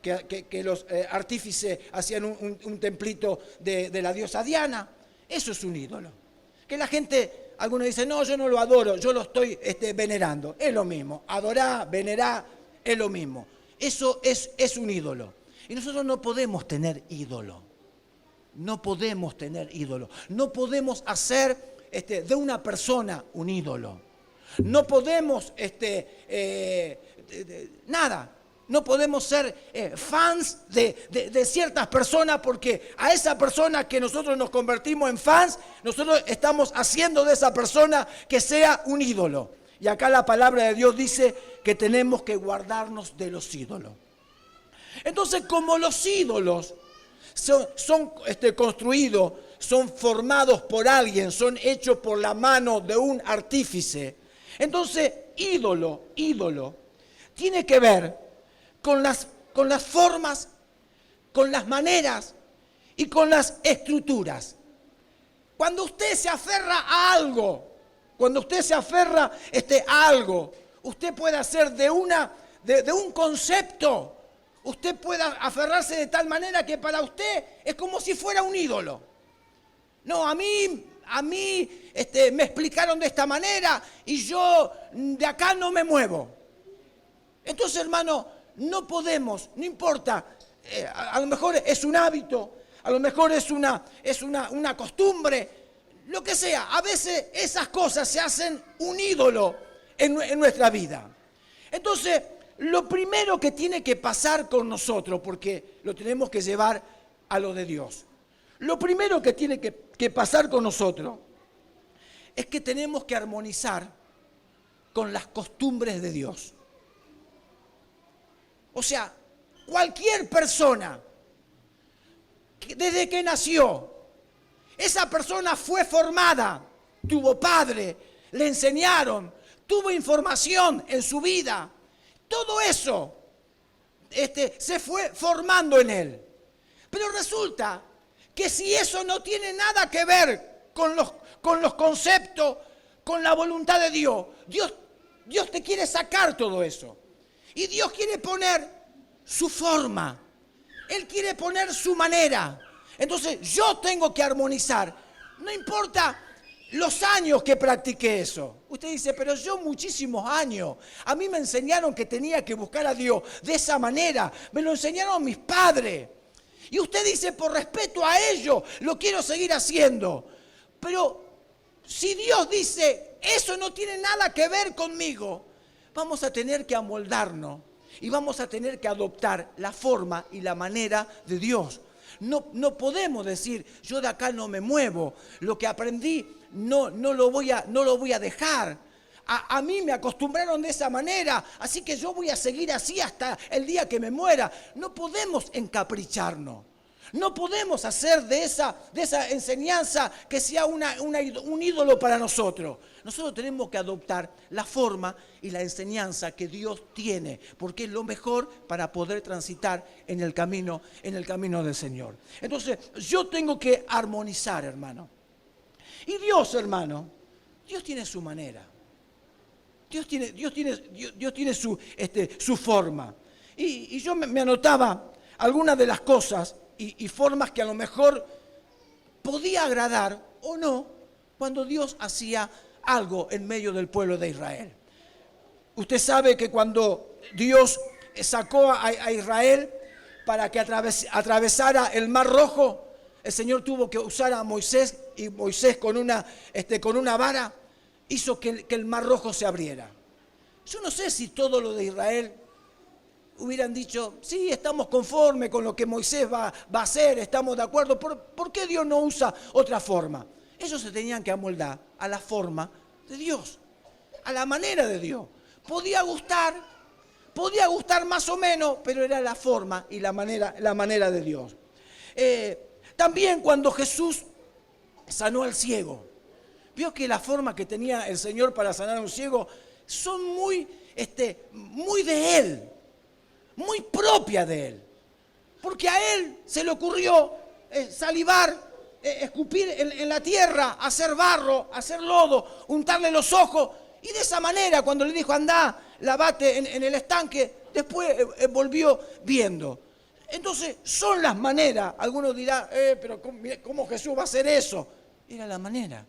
que los artífices hacían un templito de la diosa Diana. Eso es un ídolo. Que la gente, algunos dicen, no, yo no lo adoro, yo lo estoy venerando. Es lo mismo. Adorar, venerar, es lo mismo. Eso es un ídolo. Y nosotros no podemos tener ídolo. No podemos tener ídolo. No podemos hacer de una persona un ídolo. No podemos, nada. No podemos ser fans de ciertas personas, porque a esa persona que nosotros nos convertimos en fans, nosotros estamos haciendo de esa persona que sea un ídolo. Y acá la palabra de Dios dice que tenemos que guardarnos de los ídolos. Entonces, como los ídolos son construidos, son formados por alguien, son hechos por la mano de un artífice, entonces ídolo, tiene que ver con las formas, con las maneras y con las estructuras. Cuando usted se aferra a algo, usted puede hacer de un concepto, usted puede aferrarse de tal manera que para usted es como si fuera un ídolo. No, a mí me explicaron de esta manera y yo de acá no me muevo. Entonces, hermano, no podemos, no importa, a lo mejor es un hábito, a lo mejor es una costumbre, lo que sea. A veces esas cosas se hacen un ídolo en nuestra vida. Entonces, lo primero que tiene que pasar con nosotros, porque lo tenemos que llevar a lo de Dios, lo primero que tiene que pasar con nosotros es que tenemos que armonizar con las costumbres de Dios. O sea, cualquier persona, desde que nació, esa persona fue formada, tuvo padre, le enseñaron, tuvo información en su vida. Todo eso se fue formando en él. Pero resulta que si eso no tiene nada que ver con los conceptos, con la voluntad de Dios, Dios te quiere sacar todo eso. Y Dios quiere poner su forma. Él quiere poner su manera. Entonces yo tengo que armonizar. No importa los años que practiqué eso. Usted dice, pero yo muchísimos años. A mí me enseñaron que tenía que buscar a Dios de esa manera. Me lo enseñaron mis padres. Y usted dice, por respeto a ellos, lo quiero seguir haciendo. Pero si Dios dice, eso no tiene nada que ver conmigo, vamos a tener que amoldarnos y vamos a tener que adoptar la forma y la manera de Dios. No podemos decir, yo de acá no me muevo, lo que aprendí no lo voy a dejar. A mí me acostumbraron de esa manera, así que yo voy a seguir así hasta el día que me muera. No podemos encapricharnos. No podemos hacer de esa enseñanza que sea un ídolo para nosotros. Nosotros tenemos que adoptar la forma y la enseñanza que Dios tiene, porque es lo mejor para poder transitar en el camino del Señor. Entonces, yo tengo que armonizar, hermano. Y Dios, hermano, Dios tiene su manera. Dios tiene su forma. Y yo me anotaba algunas de las cosas y formas que a lo mejor podía agradar o no cuando Dios hacía algo en medio del pueblo de Israel. Usted sabe que cuando Dios sacó a Israel para que atravesara el Mar Rojo, el Señor tuvo que usar a Moisés, y Moisés con una vara hizo que el Mar Rojo se abriera. Yo no sé si todo lo de Israel hubieran dicho, sí, estamos conformes con lo que Moisés va a hacer, estamos de acuerdo. ¿Por qué Dios no usa otra forma? Ellos se tenían que amoldar a la forma de Dios, a la manera de Dios. Podía gustar más o menos, pero era la forma y la manera de Dios. También cuando Jesús sanó al ciego, vio que la forma que tenía el Señor para sanar a un ciego son muy de Él, muy propia de Él. Porque a Él se le ocurrió salivar, escupir en la tierra, hacer barro, hacer lodo, untarle los ojos. Y de esa manera, cuando le dijo, andá, lavate en el estanque, después volvió viendo. Entonces, son las maneras. Algunos dirán, pero ¿cómo Jesús va a hacer eso? Era la manera.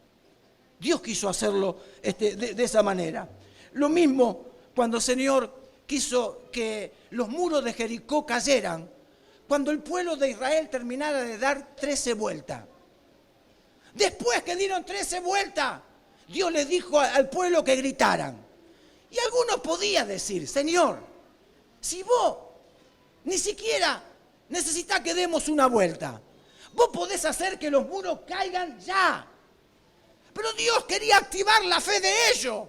Dios quiso hacerlo de esa manera. Lo mismo cuando el Señor quiso que los muros de Jericó cayeran, cuando el pueblo de Israel terminara de dar 13 vueltas. Después que dieron 13 vueltas, Dios les dijo al pueblo que gritaran. Y algunos podían decir, Señor, si vos ni siquiera necesitás que demos una vuelta, vos podés hacer que los muros caigan ya. Pero Dios quería activar la fe de ellos.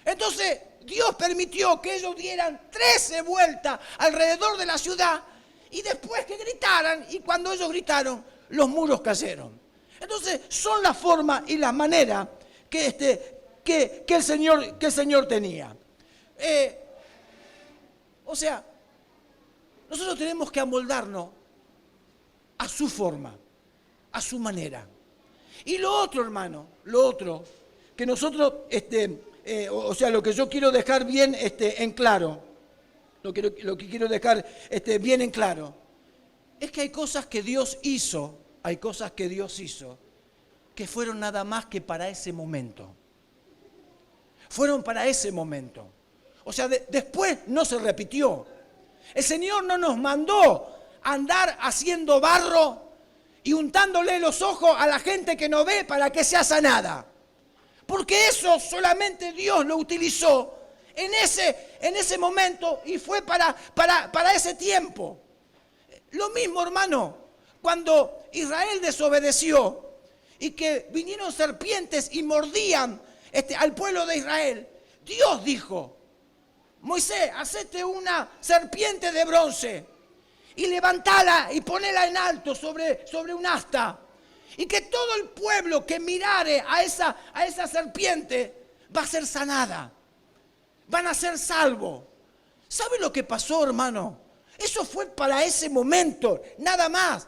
Entonces Dios permitió que ellos dieran 13 vueltas alrededor de la ciudad y después que gritaran, y cuando ellos gritaron, los muros cayeron. Entonces son la forma y la manera que el Señor tenía. O sea, nosotros tenemos que amoldarnos a su forma, a su manera. Y lo otro, hermano, que nosotros, lo que yo quiero dejar bien en claro, lo que quiero dejar bien en claro, es que hay cosas que Dios hizo, que fueron nada más que para ese momento. Fueron para ese momento. O sea, después no se repitió. El Señor no nos mandó andar haciendo barro y untándole los ojos a la gente que no ve para que sea sanada. Porque eso solamente Dios lo utilizó en ese momento y fue para ese tiempo. Lo mismo, hermano, cuando Israel desobedeció y que vinieron serpientes y mordían al pueblo de Israel, Dios dijo, Moisés, hacete una serpiente de bronce y levantala y ponela en alto sobre un asta. Y que todo el pueblo que mirare a esa serpiente va a ser sanada. Van a ser salvos. ¿Sabe lo que pasó, hermano? Eso fue para ese momento, nada más.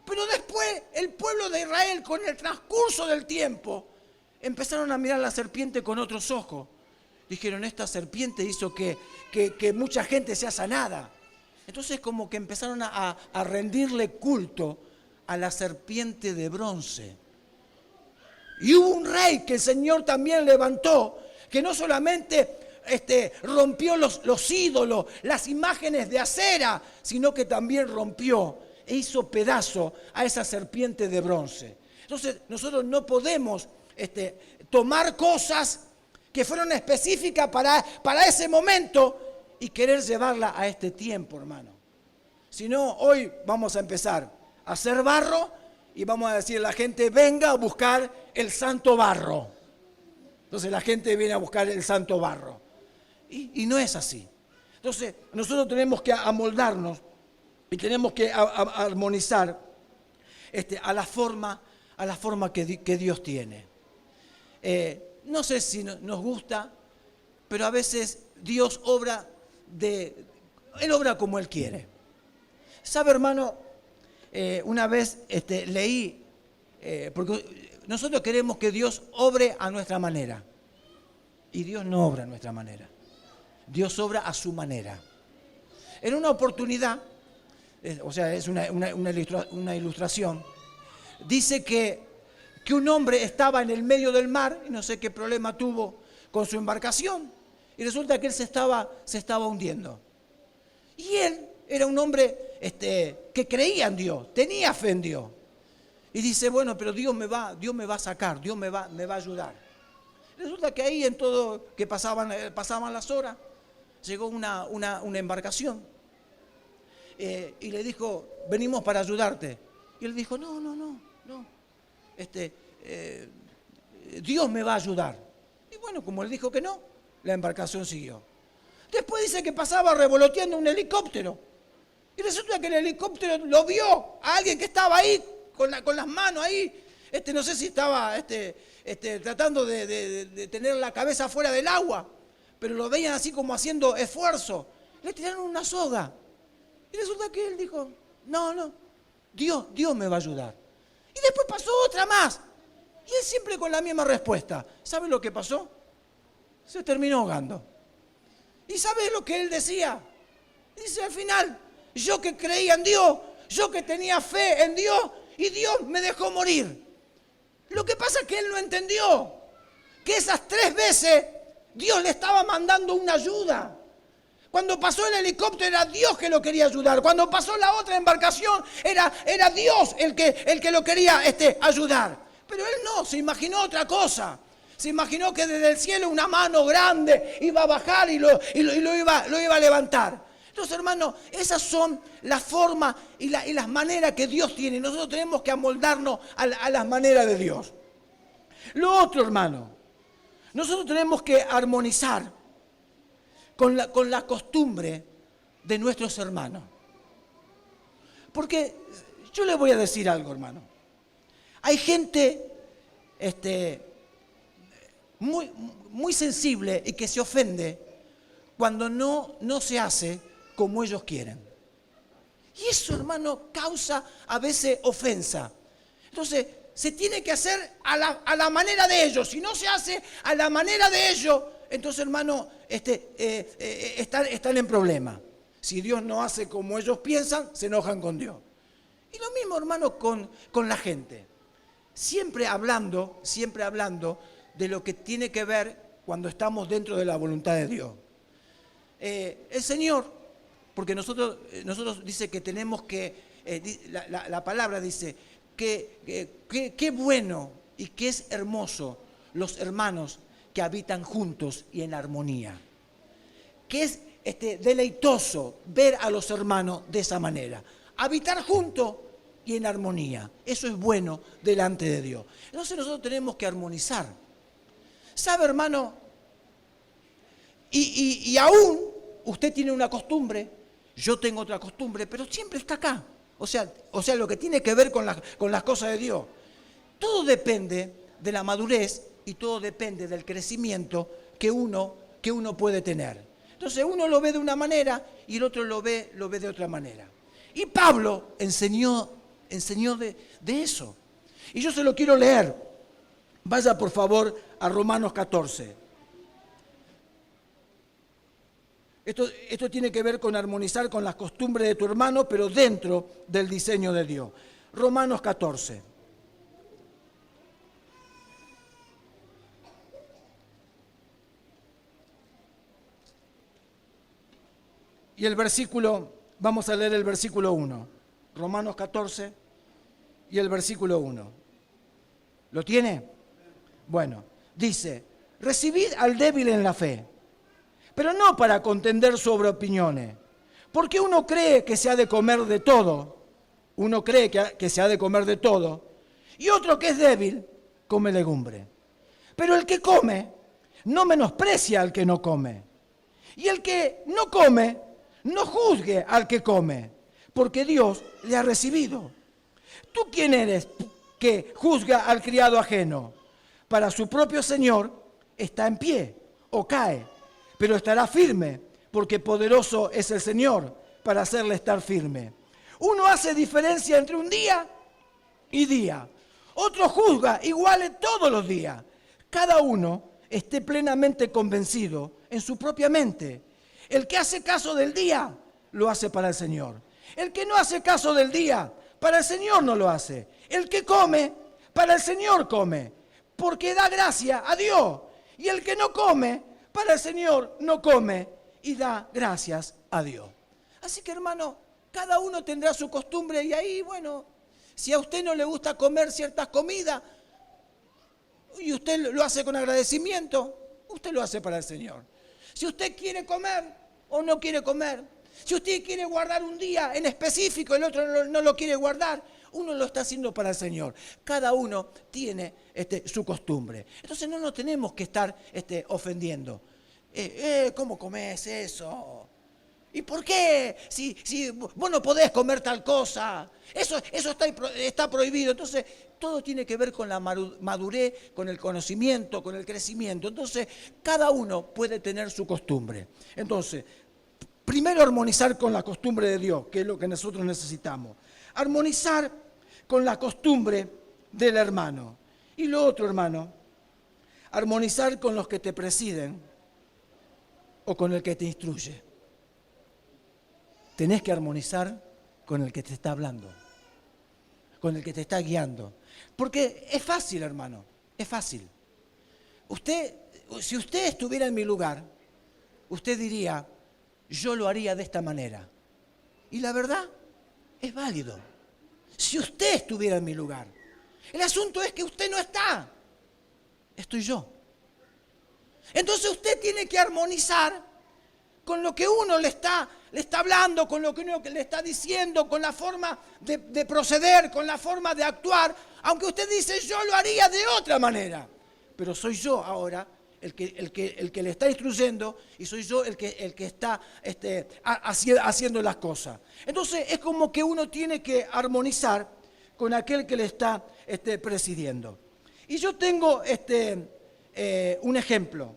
Pero después el pueblo de Israel, con el transcurso del tiempo, empezaron a mirar la serpiente con otros ojos. Dijeron, esta serpiente hizo que mucha gente sea sanada. Entonces como que empezaron a rendirle culto a la serpiente de bronce. Y hubo un rey que el Señor también levantó, que no solamente rompió los ídolos, las imágenes de acera, sino que también rompió e hizo pedazo a esa serpiente de bronce. Entonces nosotros no podemos tomar cosas que fueron específicas para ese momento y querer llevarla a este tiempo, hermano. Si no, hoy vamos a empezar a hacer barro y vamos a decir a la gente, venga a buscar el santo barro. Entonces la gente viene a buscar el santo barro. Y no es así. Entonces nosotros tenemos que amoldarnos y tenemos que armonizar a la forma que Dios tiene. No sé si nos gusta, pero a veces Dios obra Él obra como Él quiere. ¿Sabe, hermano? Una vez leí, porque nosotros queremos que Dios obre a nuestra manera. Y Dios no obra a nuestra manera. Dios obra a su manera. En una oportunidad, o sea, es una ilustración, dice que un hombre estaba en el medio del mar, y no sé qué problema tuvo con su embarcación, y resulta que él se estaba hundiendo. Y él era un hombre que creía en Dios, tenía fe en Dios. Y dice, bueno, pero Dios me va a sacar, Dios me va a ayudar. Resulta que ahí en todo que pasaban las horas, llegó una embarcación y le dijo, venimos para ayudarte. Y él dijo, no, Dios me va a ayudar. Y bueno, como él dijo que no, la embarcación siguió. Después dice que pasaba revoloteando un helicóptero. Y resulta que el helicóptero lo vio a alguien que estaba ahí, con las manos ahí. No sé si estaba tratando de tener la cabeza fuera del agua, pero lo veían así como haciendo esfuerzo. Le tiraron una soga. Y resulta que él dijo, no, Dios me va a ayudar. Y después pasó otra más. Y él siempre con la misma respuesta. ¿Sabe lo que pasó? Se terminó ahogando. ¿Y sabe lo que él decía? Dice al final, yo que creía en Dios, yo que tenía fe en Dios, y Dios me dejó morir. Lo que pasa es que él no entendió que esas 3 veces Dios le estaba mandando una ayuda. Cuando pasó el helicóptero era Dios que lo quería ayudar. Cuando pasó la otra embarcación era Dios el que lo quería ayudar. Pero él no, se imaginó otra cosa. Se imaginó que desde el cielo una mano grande iba a bajar y lo iba a levantar. Entonces, hermano, esas son las formas y las maneras que Dios tiene. Nosotros tenemos que amoldarnos a las maneras de Dios. Lo otro, hermano, nosotros tenemos que armonizar con la costumbre de nuestros hermanos. Porque yo le voy a decir algo, hermano. Hay gente muy sensible y que se ofende cuando no se hace como ellos quieren. Y eso, hermano, causa a veces ofensa. Entonces, se tiene que hacer a la manera de ellos. Si no se hace a la manera de ellos, entonces, hermano, están en problema. Si Dios no hace como ellos piensan, se enojan con Dios. Y lo mismo, hermano, con la gente. Siempre hablando de lo que tiene que ver cuando estamos dentro de la voluntad de Dios. El Señor, porque nosotros dice que tenemos que, la palabra dice, que qué bueno y qué es hermoso los hermanos que habitan juntos y en armonía. Que es deleitoso ver a los hermanos de esa manera. Habitar juntos y en armonía. Eso es bueno delante de Dios. Entonces nosotros tenemos que armonizar. ¿Sabe, hermano? Y aún usted tiene una costumbre, yo tengo otra costumbre, pero siempre está acá. O sea, lo que tiene que ver con las cosas de Dios. Todo depende de la madurez y todo depende del crecimiento que uno puede tener. Entonces uno lo ve de una manera y el otro lo ve de otra manera. Y Pablo enseñó de eso. Y yo se lo quiero leer. Vaya por favor a Romanos 14. Esto tiene que ver con armonizar con las costumbres de tu hermano, pero dentro del diseño de Dios. Romanos 14. Y vamos a leer el versículo 1. Romanos 14 y el versículo 1. ¿Lo tiene? Bueno, dice, recibid al débil en la fe, pero no para contender sobre opiniones, porque uno cree que se ha de comer de todo, y otro que es débil, come legumbre. Pero el que come, no menosprecia al que no come, y el que no come, no juzgue al que come, porque Dios le ha recibido. ¿Tú quién eres que juzga al criado ajeno? Para su propio Señor está en pie o cae, pero estará firme, porque poderoso es el Señor para hacerle estar firme. Uno hace diferencia entre un día y día. Otro juzga iguales todos los días. Cada uno esté plenamente convencido en su propia mente. El que hace caso del día, lo hace para el Señor. El que no hace caso del día, para el Señor no lo hace. El que come, para el Señor come, porque da gracia a Dios. Y el que no come, para el Señor no come y da gracias a Dios. Así que, hermano, cada uno tendrá su costumbre y ahí, bueno, si a usted no le gusta comer ciertas comidas y usted lo hace con agradecimiento, usted lo hace para el Señor. Si usted quiere comer o no quiere comer, si usted quiere guardar un día en específico, el otro no lo quiere guardar, uno lo está haciendo para el Señor. Cada uno tiene su costumbre. Entonces no nos tenemos que estar ofendiendo. ¿Cómo comes eso? ¿Y por qué? Si vos no podés comer tal cosa. Eso está prohibido. Entonces, todo tiene que ver con la madurez, con el conocimiento, con el crecimiento. Entonces, cada uno puede tener su costumbre. Entonces, primero armonizar con la costumbre de Dios, que es lo que nosotros necesitamos. Armonizar con la costumbre del hermano. Y lo otro, hermano, armonizar con los que te presiden o con el que te instruye. Tenés que armonizar con el que te está hablando, con el que te está guiando. Porque es fácil, hermano, es fácil. Si usted estuviera en mi lugar, usted diría, yo lo haría de esta manera. Y la verdad, es válido. Si usted estuviera en mi lugar, el asunto es que usted no está, estoy yo. Entonces usted tiene que armonizar con lo que uno le está hablando, con lo que uno le está diciendo, con la forma de proceder, con la forma de actuar, aunque usted dice yo lo haría de otra manera, pero soy yo ahora el que le está instruyendo y soy yo el que está haciendo las cosas. Entonces es como que uno tiene que armonizar con aquel que le está presidiendo. Y yo tengo un ejemplo.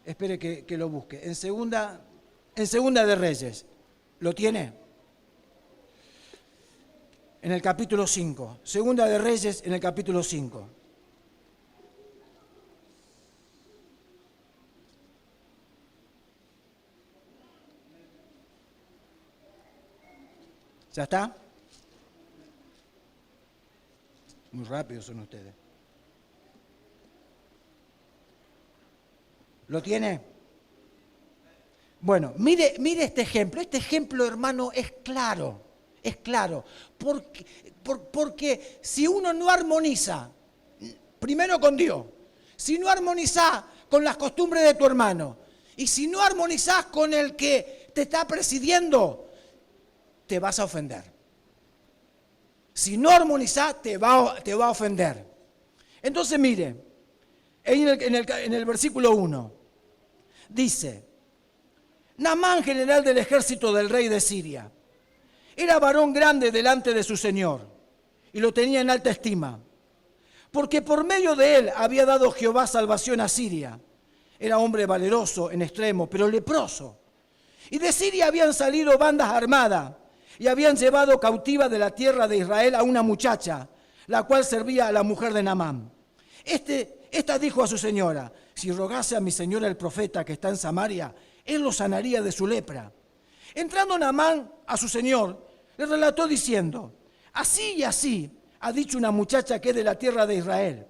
Espere que lo busque. En segunda de Reyes. ¿Lo tiene? En el capítulo 5. Segunda de Reyes en el capítulo 5. ¿Ya está? Muy rápidos son ustedes. ¿Lo tiene? Bueno, mire este ejemplo. Este ejemplo, hermano, es claro. Es claro. Porque si uno no armoniza, primero con Dios, si no armonizás con las costumbres de tu hermano, y si no armonizás con el que te está presidiendo, te vas a ofender. Si no armonizás, te va a ofender. Entonces, mire, en el versículo 1, dice, Naamán, general del ejército del rey de Siria, era varón grande delante de su señor y lo tenía en alta estima, porque por medio de él había dado Jehová salvación a Siria. Era hombre valeroso en extremo, pero leproso. Y de Siria habían salido bandas armadas y habían llevado cautiva de la tierra de Israel a una muchacha, la cual servía a la mujer de Naamán. Esta dijo a su señora, si rogase a mi señora el profeta que está en Samaria, él lo sanaría de su lepra. Entrando Naamán a su señor, le relató diciendo, así y así ha dicho una muchacha que es de la tierra de Israel.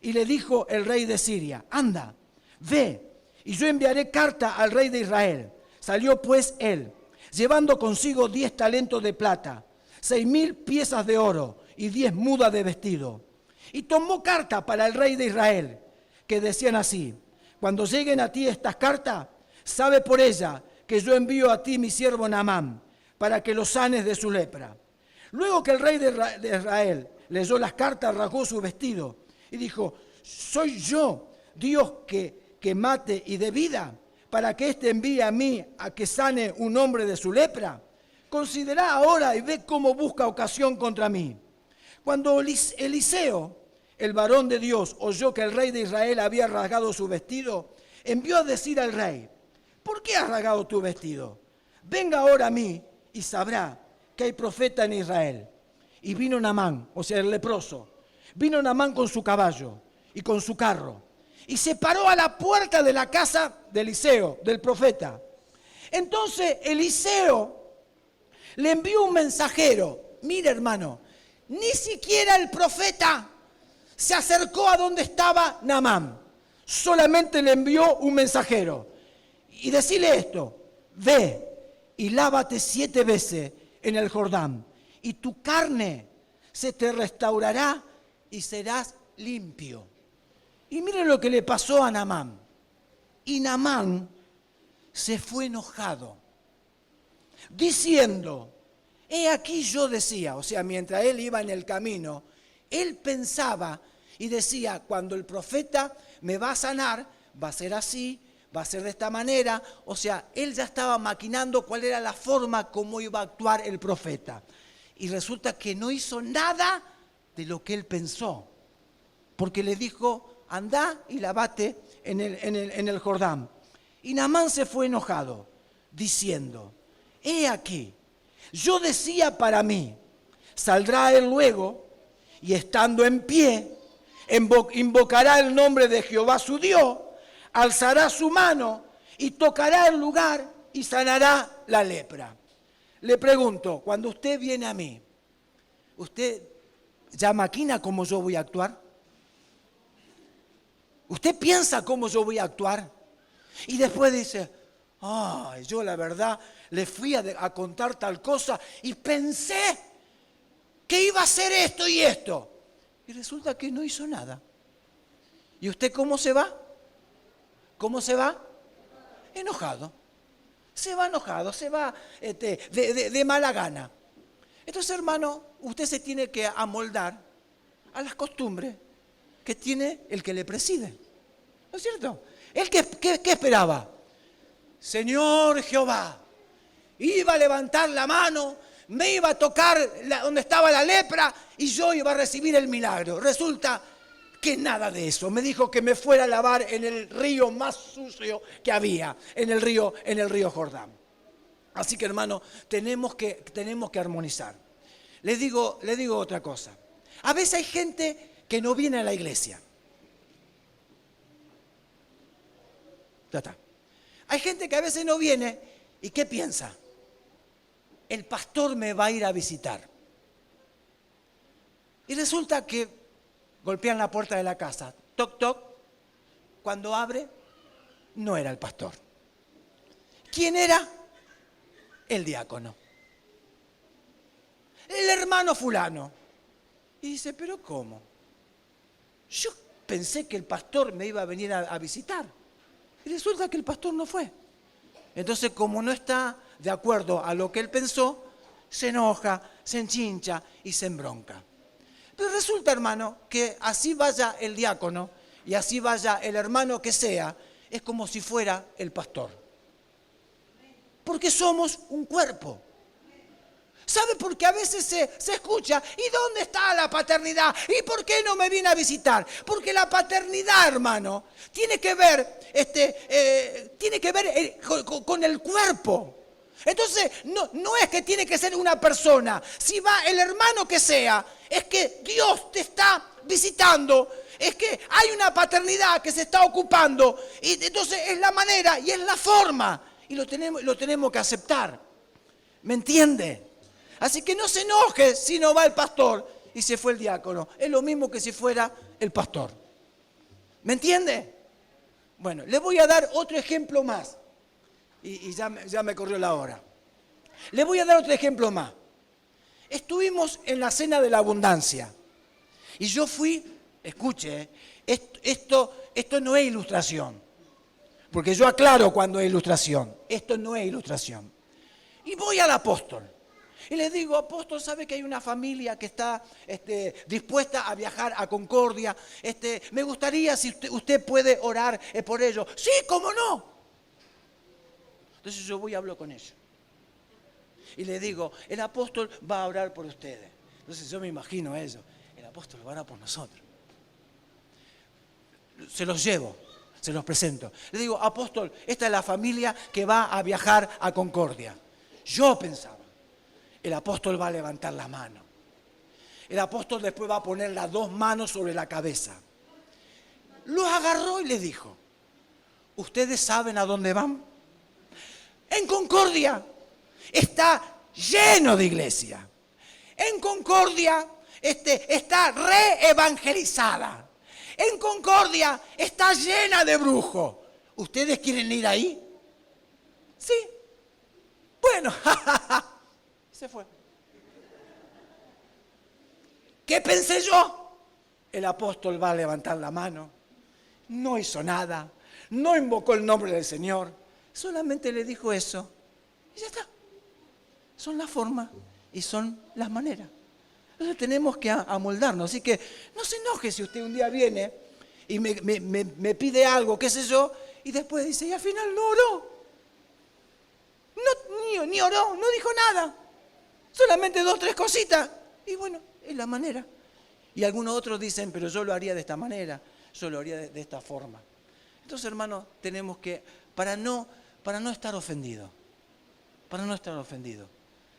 Y le dijo el rey de Siria, anda, ve, y yo enviaré carta al rey de Israel. Salió pues él, llevando consigo 10 talentos de plata, 6,000 piezas de oro y 10 mudas de vestido. Y tomó carta para el rey de Israel, que decían así, cuando lleguen a ti estas cartas, sabe por ella que yo envío a ti mi siervo Naamán, para que lo sanes de su lepra. Luego que el rey de Israel leyó las cartas, rasgó su vestido y dijo, ¿soy yo Dios que mate y dé vida? para que éste envíe a mí a que sane un hombre de su lepra? Considera ahora y ve cómo busca ocasión contra mí. Cuando Eliseo, el varón de Dios, oyó que el rey de Israel había rasgado su vestido, envió a decir al rey: ¿por qué has rasgado tu vestido? Venga ahora a mí y sabrá que hay profeta en Israel. Y vino Naamán, o sea, el leproso. Vino Naamán con su caballo y con su carro, y se paró a la puerta de la casa de Eliseo, del profeta. Entonces Eliseo le envió un mensajero. Mira, hermano, ni siquiera el profeta se acercó a donde estaba Naamán. Solamente le envió un mensajero. Y decirle esto: ve y lávate 7 veces en el Jordán, y tu carne se te restaurará y serás limpio. Y miren lo que le pasó a Naamán. Y Naamán se fue enojado, diciendo: he aquí yo decía, o sea, mientras él iba en el camino, él pensaba y decía: cuando el profeta me va a sanar, va a ser así, va a ser de esta manera. O sea, él ya estaba maquinando cuál era la forma como iba a actuar el profeta. Y resulta que no hizo nada de lo que él pensó, porque le dijo: andá y lavate en el Jordán. Y Naamán se fue enojado, diciendo: he aquí, yo decía para mí, saldrá él luego, y estando en pie, invocará el nombre de Jehová su Dios, alzará su mano y tocará el lugar y sanará la lepra. Le pregunto, cuando usted viene a mí, ¿usted ya maquina cómo yo voy a actuar? ¿Usted piensa cómo yo voy a actuar? Y después dice: ay, yo la verdad le fui a contar tal cosa y pensé que iba a hacer esto y esto. Y resulta que no hizo nada. ¿Y usted cómo se va? ¿Cómo se va? Enojado. Se va enojado, se va de mala gana. Entonces, hermano, usted se tiene que amoldar a las costumbres que tiene el que le preside. ¿No es cierto? ¿Él qué esperaba? Señor Jehová, iba a levantar la mano, me iba a tocar donde estaba la lepra y yo iba a recibir el milagro. Resulta que nada de eso. Me dijo que me fuera a lavar en el río más sucio que había, en el río Jordán. Así que, hermano, tenemos que armonizar. Le digo otra cosa. A veces hay gente que no viene a la iglesia. Ya está. Hay gente que a veces no viene y ¿qué piensa? El pastor me va a ir a visitar. Y resulta que golpean la puerta de la casa. Toc, toc. Cuando abre, no era el pastor. ¿Quién era? El diácono. El hermano fulano. Y dice: ¿pero cómo? Yo pensé que el pastor me iba a venir a visitar. Y resulta que el pastor no fue. Entonces, como no está de acuerdo a lo que él pensó, se enoja, se enchincha y se embronca. Pero resulta, hermano, que así vaya el diácono y así vaya el hermano que sea, es como si fuera el pastor. Porque somos un cuerpo. ¿Sabe por qué a veces se escucha? ¿Y dónde está la paternidad? ¿Y por qué no me viene a visitar? Porque la paternidad, hermano, tiene que ver con el cuerpo. Entonces, no es que tiene que ser una persona. Si va el hermano que sea, es que Dios te está visitando. Es que hay una paternidad que se está ocupando. Y entonces es la manera y es la forma. Y lo tenemos que aceptar. ¿Me entiende? Así que no se enoje si no va el pastor y se fue el diácono. Es lo mismo que si fuera el pastor. ¿Me entiende? Bueno, le voy a dar otro ejemplo más. Y ya me corrió la hora. Le voy a dar otro ejemplo más. Estuvimos en la cena de la abundancia. Y yo fui, escuche, esto no es ilustración. Porque yo aclaro cuando es ilustración. Esto no es ilustración. Y voy al apóstol. Y le digo: apóstol, ¿sabe que hay una familia que está dispuesta a viajar a Concordia? Me gustaría si usted puede orar por ellos. Sí, ¿cómo no? Entonces yo voy y hablo con ellos. Y le digo, el apóstol va a orar por ustedes. Entonces yo me imagino eso. El apóstol va a orar por nosotros. Se los llevo, se los presento. Le digo, apóstol, esta es la familia que va a viajar a Concordia. Yo pensaba, el apóstol va a levantar la mano. El apóstol después va a poner las dos manos sobre la cabeza. Los agarró y les dijo, ¿ustedes saben a dónde van? En Concordia está lleno de iglesia. En Concordia está reevangelizada. En Concordia está llena de brujos. ¿Ustedes quieren ir ahí? Sí. Bueno, se fue. ¿Qué pensé yo? El apóstol va a levantar la mano. No hizo nada. No invocó el nombre del Señor. Solamente le dijo eso. Y ya está. Son las formas y son las maneras. Entonces tenemos que amoldarnos. Así que no se enoje si usted un día viene y me pide algo, qué sé yo, y después dice, y al final no oró. No, ni oró, no dijo nada. Solamente 2 o 3 cositas. Y bueno, es la manera. Y algunos otros dicen, pero yo lo haría de esta manera, yo lo haría de esta forma. Entonces, hermanos, tenemos que, para no estar ofendidos,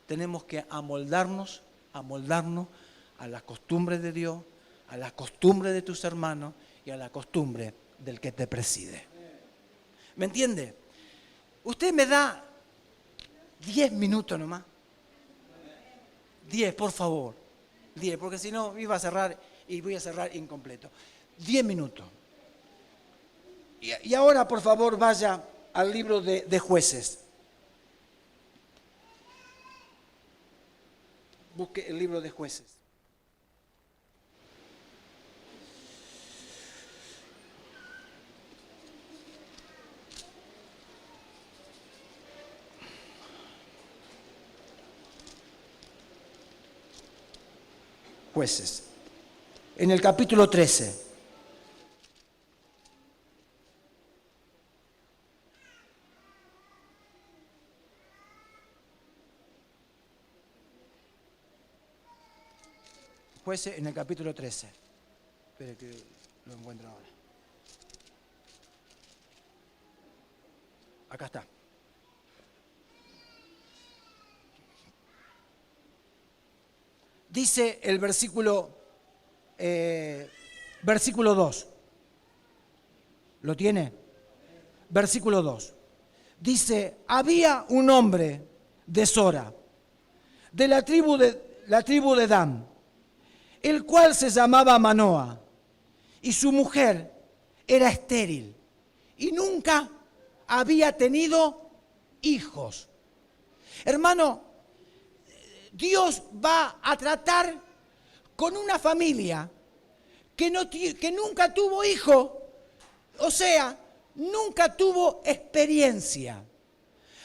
tenemos que amoldarnos a las costumbres de Dios, a las costumbres de tus hermanos y a la costumbre del que te preside. ¿Me entiende? Usted me da 10 minutos nomás. 10, por favor. 10, porque si no iba a cerrar y voy a cerrar incompleto. 10 minutos. Y ahora, por favor, vaya al libro de Jueces. Busque el libro de Jueces. Jueces. En el capítulo 13. Jueces en el capítulo 13. Espere que lo encuentro ahora. Acá está. Dice el versículo 2. ¿Lo tiene? Versículo 2. Dice, había un hombre de Sora, de la tribu de Dan, el cual se llamaba Manoa, y su mujer era estéril, y nunca había tenido hijos. Hermano, Dios va a tratar con una familia que nunca tuvo hijo, o sea, nunca tuvo experiencia.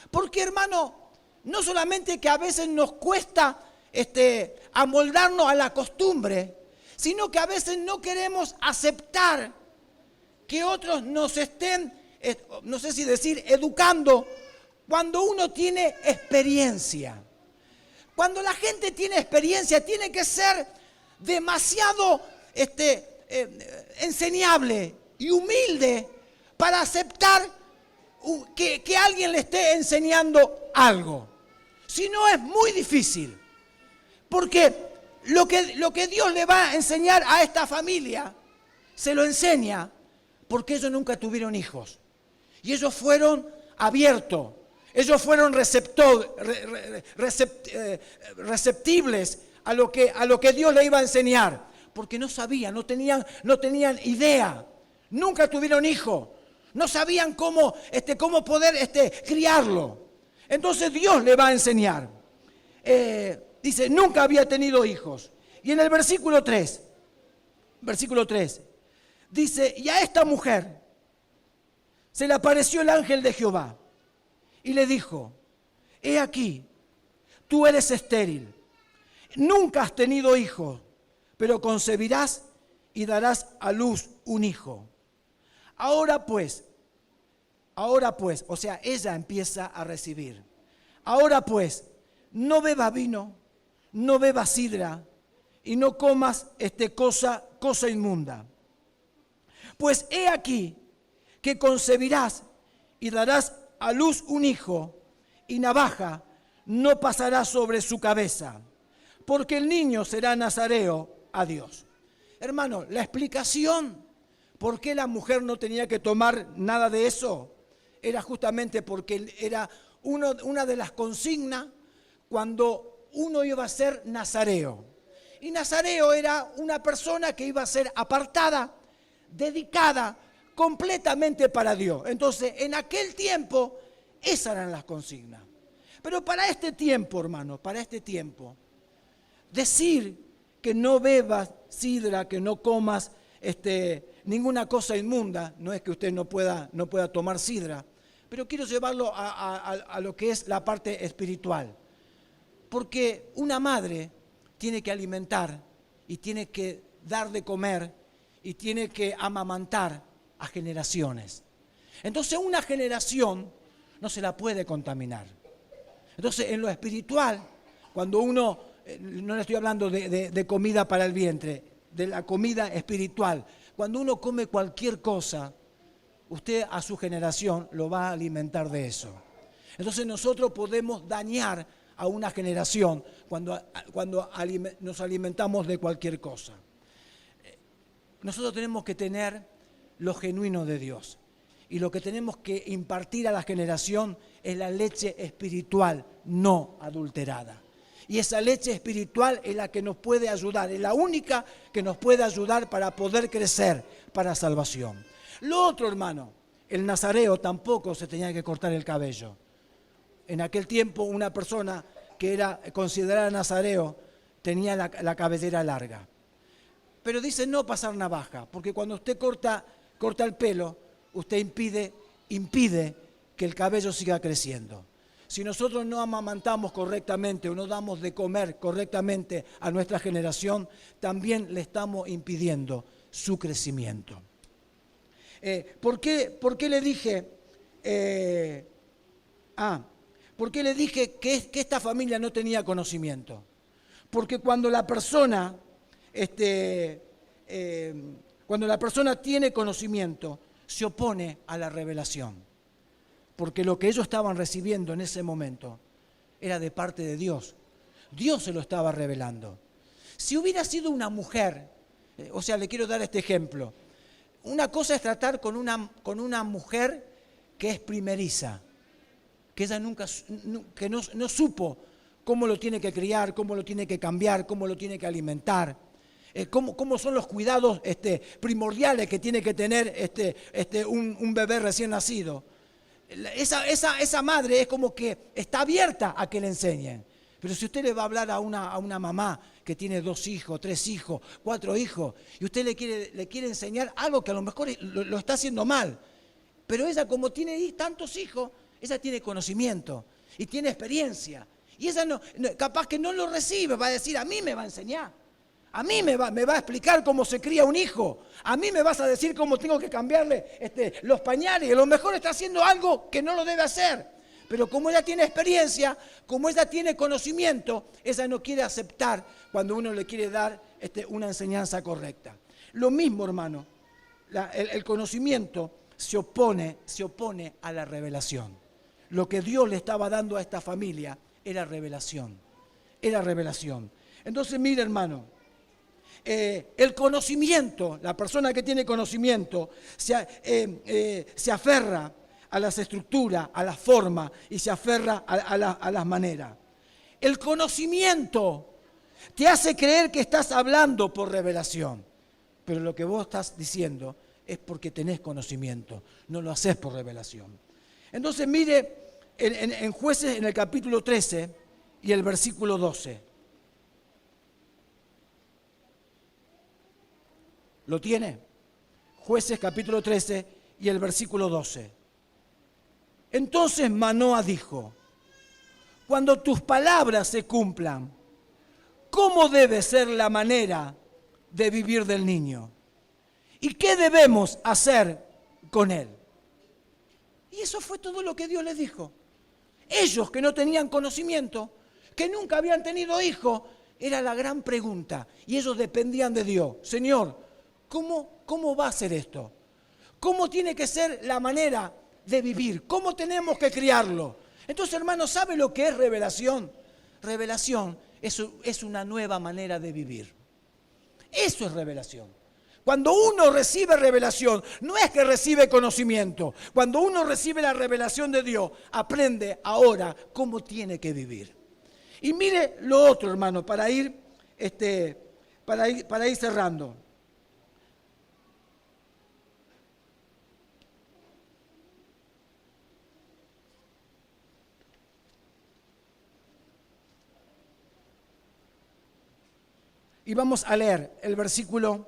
Porque, hermano, no solamente que a veces nos cuesta amoldarnos a la costumbre, sino que a veces no queremos aceptar que otros nos estén, no sé si decir, educando cuando uno tiene experiencia. Cuando la gente tiene experiencia, tiene que ser demasiado enseñable y humilde para aceptar que alguien le esté enseñando algo. Si no, es muy difícil. Porque lo que Dios le va a enseñar a esta familia, se lo enseña porque ellos nunca tuvieron hijos. Y ellos fueron abiertos. Ellos fueron receptibles a lo que Dios le iba a enseñar, porque no sabían, no tenían idea, nunca tuvieron hijos, no sabían cómo poder criarlo. Entonces Dios le va a enseñar. Dice, nunca había tenido hijos. Y en el versículo 3, dice, y a esta mujer se le apareció el ángel de Jehová. Y le dijo, he aquí, tú eres estéril, nunca has tenido hijo, pero concebirás y darás a luz un hijo. Ahora ahora pues, o sea, ella empieza a recibir. Ahora pues, no bebas vino, no bebas sidra y no comas cosa inmunda. Pues he aquí que concebirás y darás a luz un hijo, y navaja no pasará sobre su cabeza, porque el niño será nazareo a Dios. Hermano, la explicación por qué la mujer no tenía que tomar nada de eso era justamente porque era una de las consignas cuando uno iba a ser nazareo. Y nazareo era una persona que iba a ser apartada, dedicada completamente para Dios. Entonces, en aquel tiempo, esas eran las consignas. Pero para este tiempo, hermano, para este tiempo, decir que no bebas sidra, que no comas ninguna cosa inmunda, no es que usted no pueda tomar sidra, pero quiero llevarlo a lo que es la parte espiritual. Porque una madre tiene que alimentar y tiene que dar de comer y tiene que amamantar a generaciones. Entonces una generación no se la puede contaminar. Entonces en lo espiritual, cuando uno, no le estoy hablando de comida para el vientre, de la comida espiritual, cuando uno come cualquier cosa, usted a su generación lo va a alimentar de eso. Entonces nosotros podemos dañar a una generación cuando nos alimentamos de cualquier cosa. Nosotros tenemos que tener lo genuino de Dios. Y lo que tenemos que impartir a la generación es la leche espiritual no adulterada. Y esa leche espiritual es la que nos puede ayudar, es la única que nos puede ayudar para poder crecer para salvación. Lo otro, hermano, el nazareo tampoco se tenía que cortar el cabello. En aquel tiempo una persona que era considerada nazareo tenía la cabellera larga. Pero dice no pasar navaja, porque cuando usted corta el pelo, usted impide que el cabello siga creciendo. Si nosotros no amamantamos correctamente o no damos de comer correctamente a nuestra generación, también le estamos impidiendo su crecimiento. ¿Por qué le dije? ¿Por qué le dije que esta familia no tenía conocimiento? Porque cuando la persona tiene conocimiento, se opone a la revelación. Porque lo que ellos estaban recibiendo en ese momento era de parte de Dios. Dios se lo estaba revelando. Si hubiera sido una mujer, le quiero dar este ejemplo. Una cosa es tratar con una mujer que es primeriza, que ella no supo cómo lo tiene que criar, cómo lo tiene que cambiar, cómo lo tiene que alimentar, cómo son los cuidados primordiales que tiene que tener un bebé recién nacido. Esa madre es como que está abierta a que le enseñen. Pero si usted le va a hablar a una mamá que tiene 2 hijos, 3 hijos, 4 hijos, y usted le quiere enseñar algo que a lo mejor lo está haciendo mal, pero ella como tiene tantos hijos, ella tiene conocimiento y tiene experiencia. Y ella capaz que no lo recibe, va a decir, a mí me va a enseñar. A mí me va a explicar cómo se cría un hijo. A mí me vas a decir cómo tengo que cambiarle los pañales. Y a lo mejor está haciendo algo que no lo debe hacer. Pero como ella tiene experiencia, como ella tiene conocimiento, ella no quiere aceptar cuando uno le quiere dar una enseñanza correcta. Lo mismo, hermano, el conocimiento se opone a la revelación. Lo que Dios le estaba dando a esta familia era revelación. Era revelación. Entonces, mire, hermano. El conocimiento, la persona que tiene conocimiento se aferra a las estructuras, a la forma y se aferra a las maneras. El conocimiento te hace creer que estás hablando por revelación, pero lo que vos estás diciendo es porque tenés conocimiento, no lo haces por revelación. Entonces mire en Jueces en el capítulo 13 y el versículo 12. ¿Lo tiene? Jueces capítulo 13 y el versículo 12. Entonces Manoa dijo, cuando tus palabras se cumplan, ¿cómo debe ser la manera de vivir del niño? ¿Y qué debemos hacer con él? Y eso fue todo lo que Dios les dijo. Ellos que no tenían conocimiento, que nunca habían tenido hijos, era la gran pregunta. Y ellos dependían de Dios. Señor, ¿cómo va a ser esto? ¿Cómo tiene que ser la manera de vivir? ¿Cómo tenemos que criarlo? Entonces, hermanos, ¿sabe lo que es revelación? Revelación es una nueva manera de vivir. Eso es revelación. Cuando uno recibe revelación, no es que recibe conocimiento. Cuando uno recibe la revelación de Dios, aprende ahora cómo tiene que vivir. Y mire lo otro, hermano, para ir cerrando. Y vamos a leer el versículo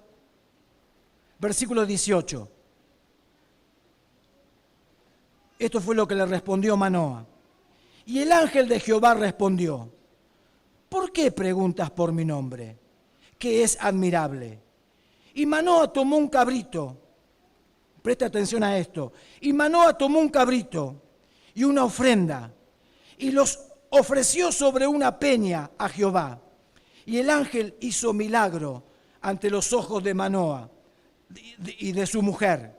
18. Esto fue lo que le respondió Manoa. Y el ángel de Jehová respondió: ¿por qué preguntas por mi nombre, que es admirable? Y Manoa tomó un cabrito. Presta atención a esto. Y Manoa tomó un cabrito y una ofrenda y los ofreció sobre una peña a Jehová. Y el ángel hizo milagro ante los ojos de Manoa y de su mujer.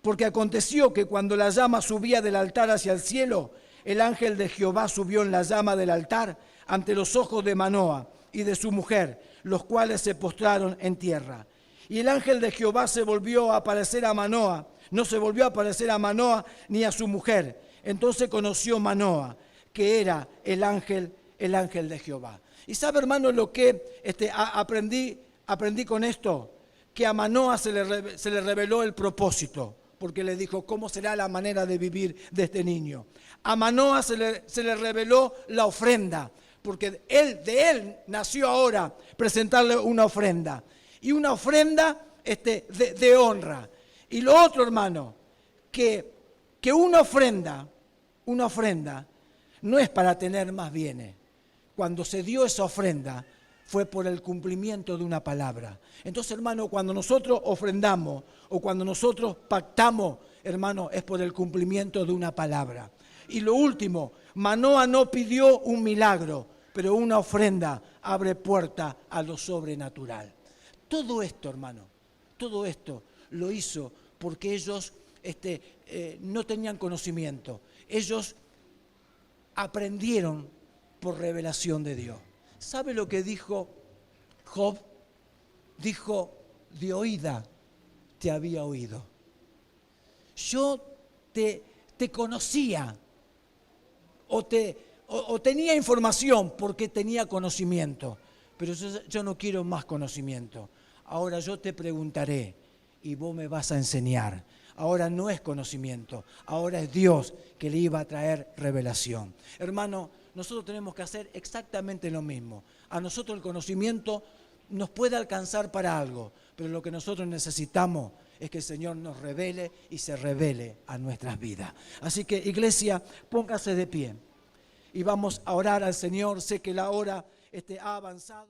Porque aconteció que cuando la llama subía del altar hacia el cielo, el ángel de Jehová subió en la llama del altar ante los ojos de Manoa y de su mujer, los cuales se postraron en tierra. Y el ángel de Jehová se volvió a aparecer a Manoa, no se volvió a aparecer a Manoa ni a su mujer. Entonces conoció Manoa que era el ángel de Jehová. Y sabe, hermano, lo que aprendí con esto, que a Manoa se le reveló el propósito, porque le dijo cómo será la manera de vivir de este niño. A Manoa se le reveló la ofrenda, porque de él nació ahora presentarle una ofrenda, y una ofrenda de honra. Y lo otro, hermano, que una ofrenda no es para tener más bienes. Cuando se dio esa ofrenda fue por el cumplimiento de una palabra. Entonces, hermano, cuando nosotros ofrendamos o cuando nosotros pactamos, hermano, es por el cumplimiento de una palabra. Y lo último, Manoa no pidió un milagro, pero una ofrenda abre puerta a lo sobrenatural. Todo esto, hermano, todo esto lo hizo porque ellos no tenían conocimiento. Ellos aprendieron por revelación de Dios. ¿Sabe lo que dijo Job? Dijo: de oída te había oído. Yo te conocía o tenía información porque tenía conocimiento, pero yo no quiero más conocimiento. Ahora yo te preguntaré y vos me vas a enseñar. Ahora no es conocimiento, ahora es Dios que le iba a traer revelación. Hermano, nosotros tenemos que hacer exactamente lo mismo. A nosotros el conocimiento nos puede alcanzar para algo, pero lo que nosotros necesitamos es que el Señor nos revele y se revele a nuestras vidas. Así que, iglesia, póngase de pie y vamos a orar al Señor. Sé que la hora ha avanzado.